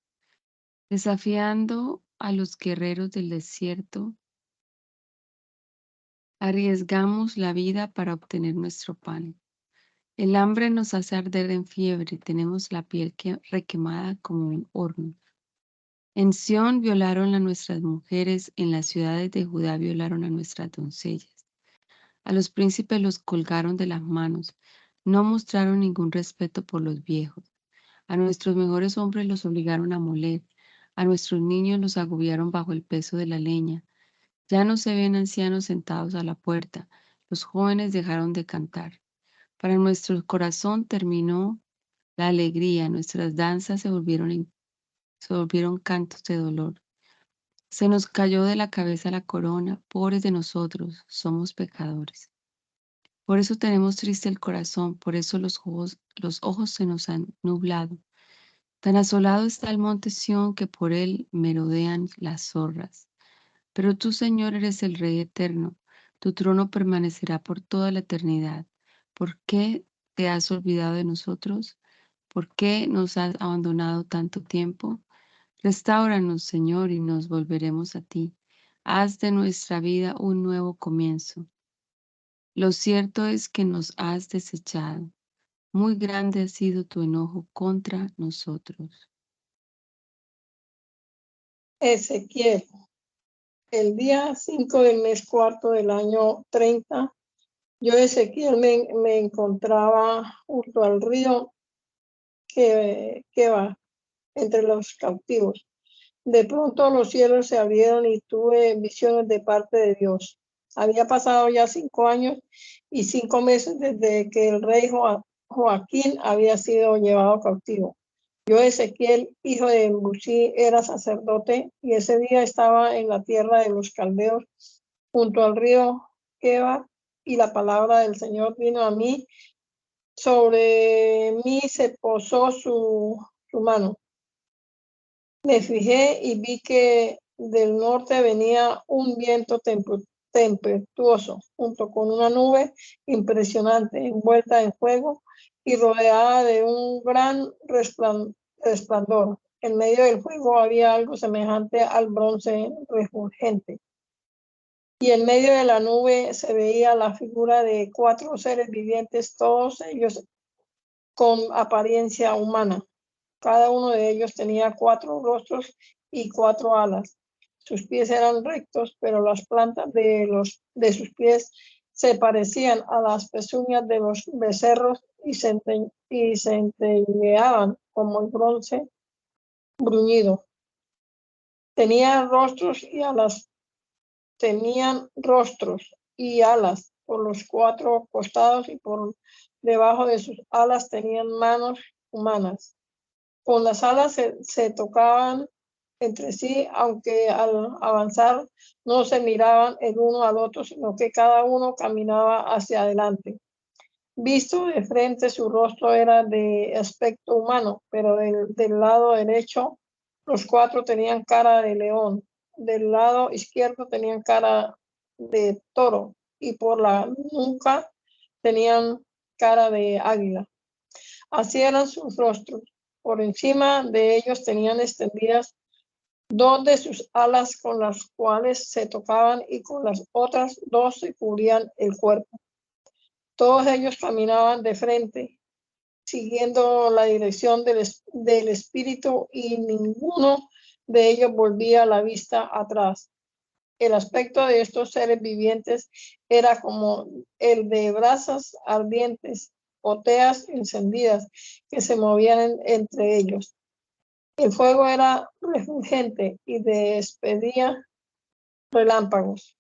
Desafiando a los guerreros del desierto, arriesgamos la vida para obtener nuestro pan. El hambre nos hace arder en fiebre, tenemos la piel requemada como un horno. En Sión violaron a nuestras mujeres, en las ciudades de Judá violaron a nuestras doncellas. A los príncipes los colgaron de las manos, no mostraron ningún respeto por los viejos. A nuestros mejores hombres los obligaron a moler, a nuestros niños los agobiaron bajo el peso de la leña. Ya no se ven ancianos sentados a la puerta, los jóvenes dejaron de cantar. Para nuestro corazón terminó la alegría, nuestras danzas se volvieron cantos de dolor. Se nos cayó de la cabeza la corona, pobres de nosotros, somos pecadores. Por eso tenemos triste el corazón, por eso los ojos se nos han nublado. Tan asolado está el monte Sión que por él merodean las zorras. Pero tú, Señor, eres el Rey eterno, tu trono permanecerá por toda la eternidad. ¿Por qué te has olvidado de nosotros? ¿Por qué nos has abandonado tanto tiempo? Restáuranos, Señor, y nos volveremos a ti. Haz de nuestra vida un nuevo comienzo. Lo cierto es que nos has desechado. Muy grande ha sido tu enojo contra nosotros. Ezequiel, el día 5 del mes cuarto del año 30, yo Ezequiel me encontraba junto al río que va entre los cautivos. De pronto los cielos se abrieron y tuve visiones de parte de Dios. Había pasado ya 5 años y 5 meses desde que el rey Joaquín había sido llevado cautivo. Yo, Ezequiel, hijo de Busí, era sacerdote y ese día estaba en la tierra de los caldeos, junto al río Quebar, y la palabra del Señor vino a mí. Sobre mí se posó su mano. Me fijé y vi que del norte venía un viento tempestuoso, junto con una nube impresionante, envuelta en fuego y rodeada de un gran resplandor. En medio del fuego había algo semejante al bronce refulgente. Y en medio de la nube se veía la figura de 4 seres vivientes, todos ellos con apariencia humana. Cada uno de ellos tenía 4 rostros y 4 alas. Sus pies eran rectos, pero las plantas de sus pies se parecían a las pezuñas de los becerros y centelleaban como el bronce bruñido. Tenían rostros y alas por los 4 costados, y por debajo de sus alas tenían manos humanas. Con las alas se tocaban entre sí, aunque al avanzar no se miraban el uno al otro, sino que cada uno caminaba hacia adelante. Visto de frente, su rostro era de aspecto humano, pero del lado derecho los 4 tenían cara de león, del lado izquierdo tenían cara de toro, y por la nuca tenían cara de águila. Así eran sus rostros. Por encima de ellos tenían extendidas 2 de sus alas, con las cuales se tocaban, y con las otras 2 se cubrían el cuerpo. Todos ellos caminaban de frente, siguiendo la dirección del espíritu, y ninguno de ellos volvía la vista atrás. El aspecto de estos seres vivientes era como el de brasas ardientes o teas encendidas que se movían entre ellos. El fuego era refulgente y despedía relámpagos,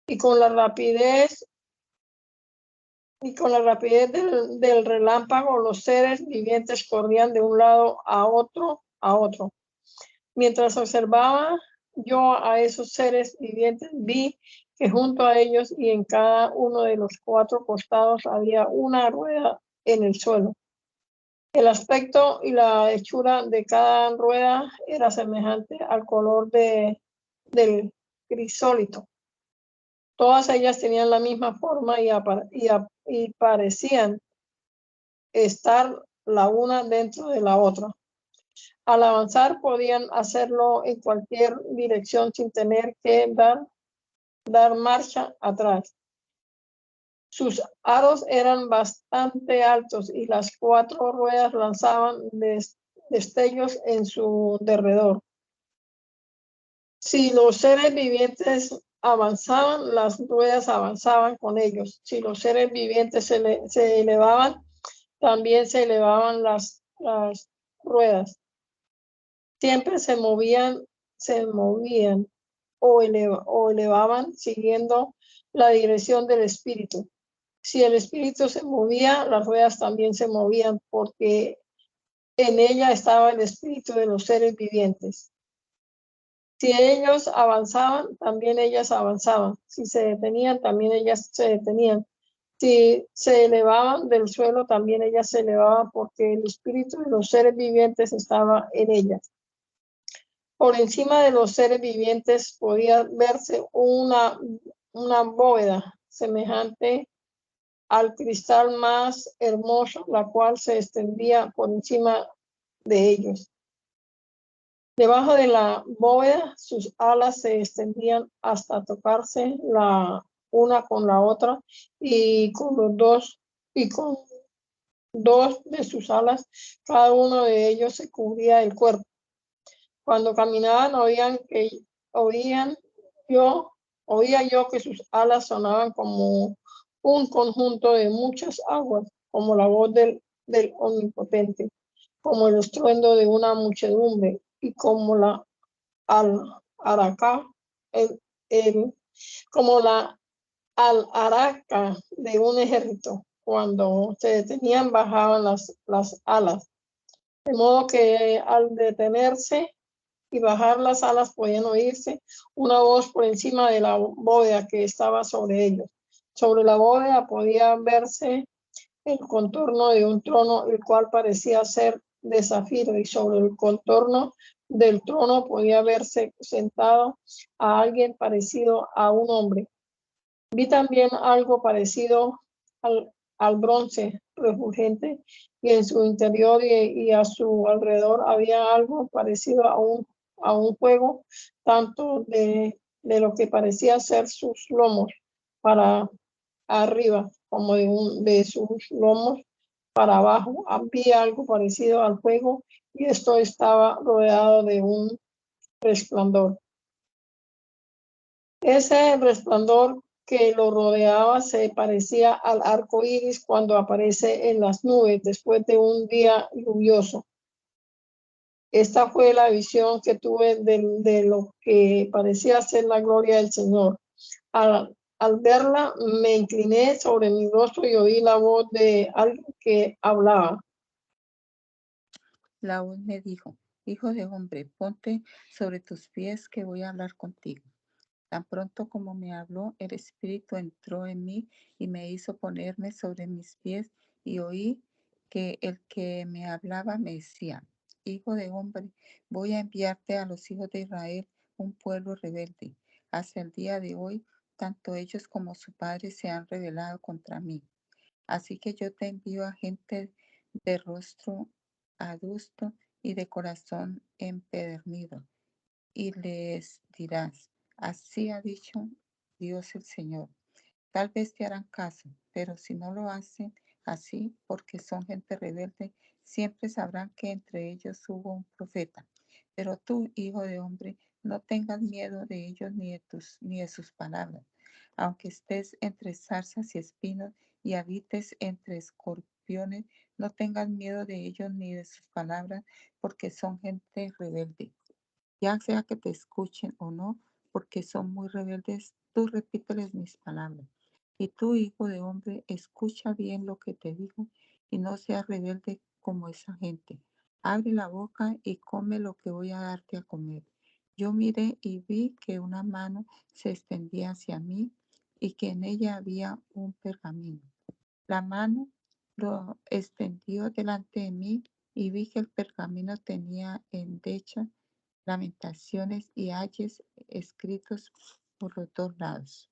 y con la rapidez del relámpago los seres vivientes corrían de un lado a otro. Mientras observaba yo a esos seres vivientes, vi que junto a ellos y en cada uno de los 4 costados había una rueda en el suelo. El aspecto y la hechura de cada rueda era semejante al color del crisólito. Todas ellas tenían la misma forma y parecían estar la una dentro de la otra. Al avanzar podían hacerlo en cualquier dirección sin tener que dar marcha atrás. Sus aros eran bastante altos y las 4 ruedas lanzaban destellos en su derredor. Si los seres vivientes avanzaban, las ruedas avanzaban con ellos. Si los seres vivientes se elevaban, también se elevaban las ruedas. Siempre se movían o elevaban siguiendo la dirección del espíritu. Si el espíritu se movía, las ruedas también se movían, porque en ella estaba el espíritu de los seres vivientes. Si ellos avanzaban, también ellas avanzaban. Si se detenían, también ellas se detenían. Si se elevaban del suelo, también ellas se elevaban, porque el espíritu de los seres vivientes estaba en ellas. Por encima de los seres vivientes podía verse una bóveda semejante al cristal más hermoso, la cual se extendía por encima de ellos. Debajo de la bóveda, sus alas se extendían hasta tocarse la una con la otra, y con 2 de sus alas, cada uno de ellos se cubría el cuerpo. Cuando caminaban oía yo que sus alas sonaban como un conjunto de muchas aguas, como la voz del Omnipotente, como el estruendo de una muchedumbre y como la como la alaraca de un ejército. Cuando se detenían bajaban las alas, de modo que al detenerse y bajar las alas podían oírse una voz por encima de la bóveda que estaba sobre ellos. Sobre la bóveda podía verse el contorno de un trono, el cual parecía ser de zafiro, y sobre el contorno del trono podía verse sentado a alguien parecido a un hombre. Vi también algo parecido al bronce refulgente, y en su interior y a su alrededor había algo parecido a un fuego, tanto de lo que parecía ser sus lomos para arriba como de sus lomos para abajo. Había algo parecido al fuego, y esto estaba rodeado de un resplandor. Ese resplandor que lo rodeaba se parecía al arco iris cuando aparece en las nubes después de un día lluvioso. Esta fue la visión que tuve de lo que parecía ser la gloria del Señor. Al verla, me incliné sobre mi rostro y oí la voz de alguien que hablaba. La voz me dijo: Hijo de hombre, ponte sobre tus pies, que voy a hablar contigo. Tan pronto como me habló, el Espíritu entró en mí y me hizo ponerme sobre mis pies, y oí que el que me hablaba me decía: Hijo de hombre, voy a enviarte a los hijos de Israel, un pueblo rebelde. Hasta el día de hoy, tanto ellos como su padre se han rebelado contra mí. Así que yo te envío a gente de rostro adusto y de corazón empedernido, y les dirás: así ha dicho Dios el Señor. Tal vez te harán caso, pero si no lo hacen así, porque son gente rebelde, siempre sabrán que entre ellos hubo un profeta. Pero tú, hijo de hombre, no tengas miedo de ellos ni de sus palabras. Aunque estés entre zarzas y espinos y habites entre escorpiones, no tengas miedo de ellos ni de sus palabras, porque son gente rebelde. Ya sea que te escuchen o no, porque son muy rebeldes, tú repíteles mis palabras. Y tú, hijo de hombre, escucha bien lo que te digo y no seas rebelde como esa gente. Abre la boca y come lo que voy a darte a comer. Yo miré y vi que una mano se extendía hacia mí y que en ella había un pergamino. La mano lo extendió delante de mí y vi que el pergamino tenía endecha lamentaciones y ayes escritos por los 2 lados.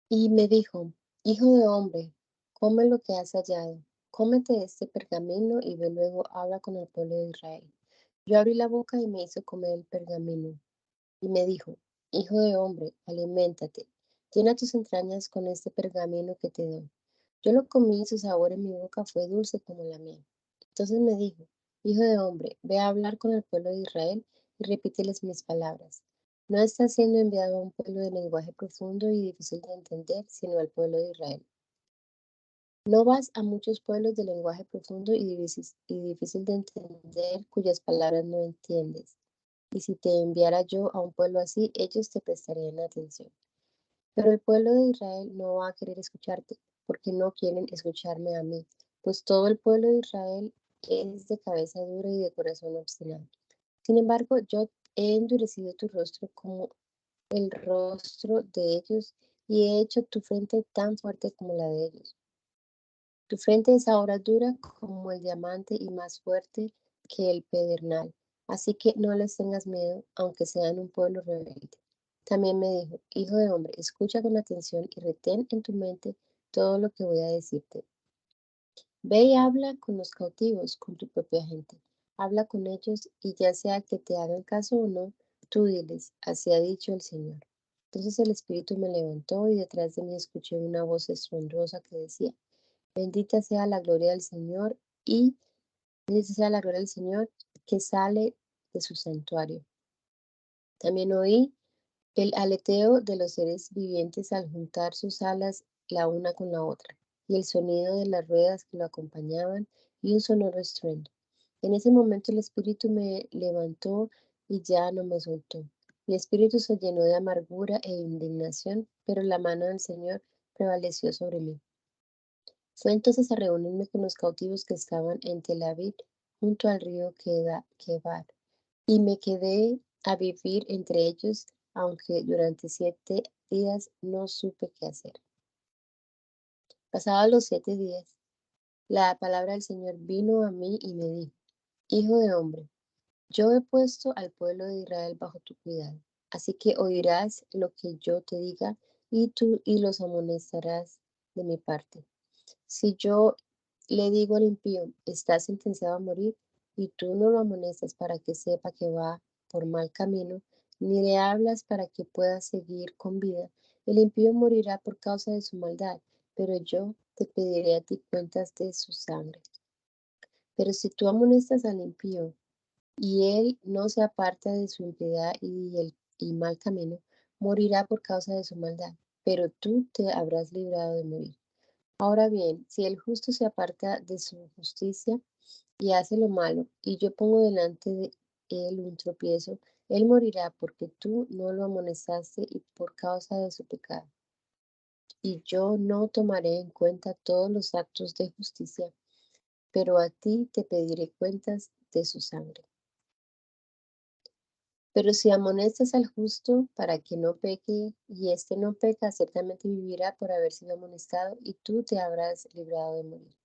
Y me dijo: Hijo de hombre, come lo que has hallado, cómete este pergamino y ve luego habla con el pueblo de Israel. Yo abrí la boca y me hizo comer el pergamino. Y me dijo: Hijo de hombre, aliméntate, llena tus entrañas con este pergamino que te doy. Yo lo comí y su sabor en mi boca fue dulce como la miel. Entonces me dijo: Hijo de hombre, ve a hablar con el pueblo de Israel y repíteles mis palabras. No está siendo enviado a un pueblo de lenguaje profundo y difícil de entender, sino al pueblo de Israel. No vas a muchos pueblos de lenguaje profundo y difícil de entender, cuyas palabras no entiendes. Y si te enviara yo a un pueblo así, ellos te prestarían atención. Pero el pueblo de Israel no va a querer escucharte, porque no quieren escucharme a mí, pues todo el pueblo de Israel es de cabeza dura y de corazón obstinado. Sin embargo, yo he endurecido tu rostro como el rostro de ellos, y he hecho tu frente tan fuerte como la de ellos. Tu frente es ahora dura como el diamante y más fuerte que el pedernal. Así que no les tengas miedo, aunque sean un pueblo rebelde. También me dijo: Hijo de hombre, escucha con atención y retén en tu mente todo lo que voy a decirte. Ve y habla con los cautivos, con tu propia gente. Habla con ellos, y ya sea que te hagan caso o no, tú diles: así ha dicho el Señor. Entonces el Espíritu me levantó y detrás de mí escuché una voz estruendosa que decía, bendita sea la gloria del Señor y bendita sea la gloria del Señor que sale de su santuario. También oí el aleteo de los seres vivientes al juntar sus alas la una con la otra, y el sonido de las ruedas que lo acompañaban, y un sonoro estruendo. En ese momento el Espíritu me levantó y ya no me soltó. Mi espíritu se llenó de amargura e indignación, pero la mano del Señor prevaleció sobre mí. Fue entonces a reunirme con los cautivos que estaban en Tel Aviv, junto al río Quebar, y me quedé a vivir entre ellos, aunque durante 7 días no supe qué hacer. Pasados los 7 días, la palabra del Señor vino a mí y me dijo, Hijo de hombre, yo he puesto al pueblo de Israel bajo tu cuidado, así que oirás lo que yo te diga y los amonestarás de mi parte. Si yo le digo al impío, estás sentenciado a morir, y tú no lo amonestas para que sepa que va por mal camino, ni le hablas para que pueda seguir con vida, el impío morirá por causa de su maldad, pero yo te pediré a ti cuentas de su sangre. Pero si tú amonestas al impío, y él no se aparta de su impiedad y mal camino, morirá por causa de su maldad, pero tú te habrás librado de morir. Ahora bien, si el justo se aparta de su justicia y hace lo malo, y yo pongo delante de él un tropiezo, él morirá porque tú no lo amonestaste y por causa de su pecado. Y yo no tomaré en cuenta todos los actos de justicia, pero a ti te pediré cuentas de su sangre. Pero si amonestas al justo para que no peque, y éste no peca, ciertamente vivirá por haber sido amonestado, y tú te habrás librado de morir.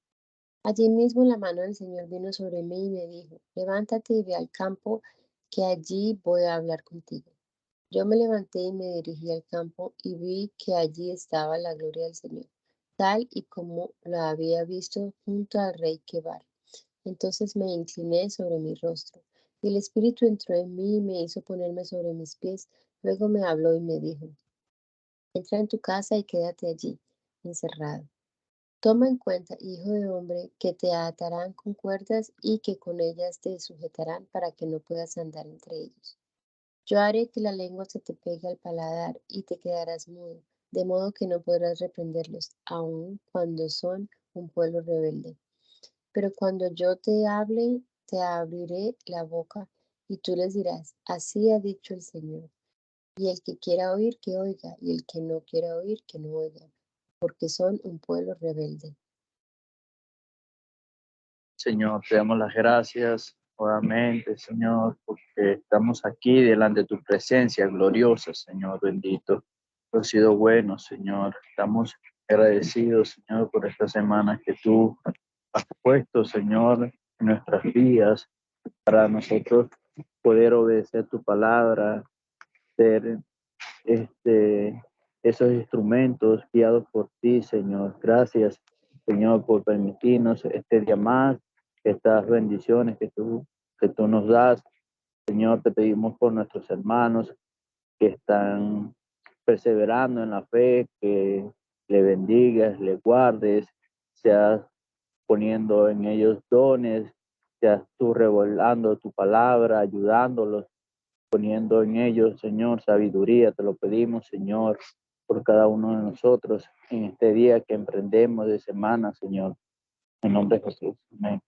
Allí mismo la mano del Señor vino sobre mí y me dijo, levántate y ve al campo, que allí voy a hablar contigo. Yo me levanté y me dirigí al campo y vi que allí estaba la gloria del Señor, tal y como la había visto junto al rey Quebar. Entonces me incliné sobre mi rostro, y el Espíritu entró en mí y me hizo ponerme sobre mis pies. Luego me habló y me dijo, entra en tu casa y quédate allí, encerrado. Toma en cuenta, hijo de hombre, que te atarán con cuerdas y que con ellas te sujetarán para que no puedas andar entre ellos. Yo haré que la lengua se te pegue al paladar y te quedarás mudo, de modo que no podrás reprenderlos, aun cuando son un pueblo rebelde. Pero cuando yo te hable, te abriré la boca y tú les dirás, así ha dicho el Señor. Y el que quiera oír, que oiga, y el que no quiera oír, que no oiga, porque son un pueblo rebelde. Señor, te damos las gracias nuevamente, Señor, porque estamos aquí delante de tu presencia gloriosa, Señor bendito. Tú has sido bueno, Señor. Estamos agradecidos, Señor, por estas semanas que tú has puesto, Señor, en nuestras vidas para nosotros poder obedecer tu palabra, ser esos instrumentos guiados por ti, Señor. Gracias, Señor, por permitirnos este día más, estas bendiciones que tú nos das. Señor, te pedimos por nuestros hermanos que están perseverando en la fe, que le bendigas, le guardes, seas poniendo en ellos dones, seas tú revelando tu palabra, ayudándolos, poniendo en ellos, Señor, sabiduría. Te lo pedimos, Señor, por cada uno de nosotros en este día que emprendemos de semana, Señor. En nombre de Jesús. Amén.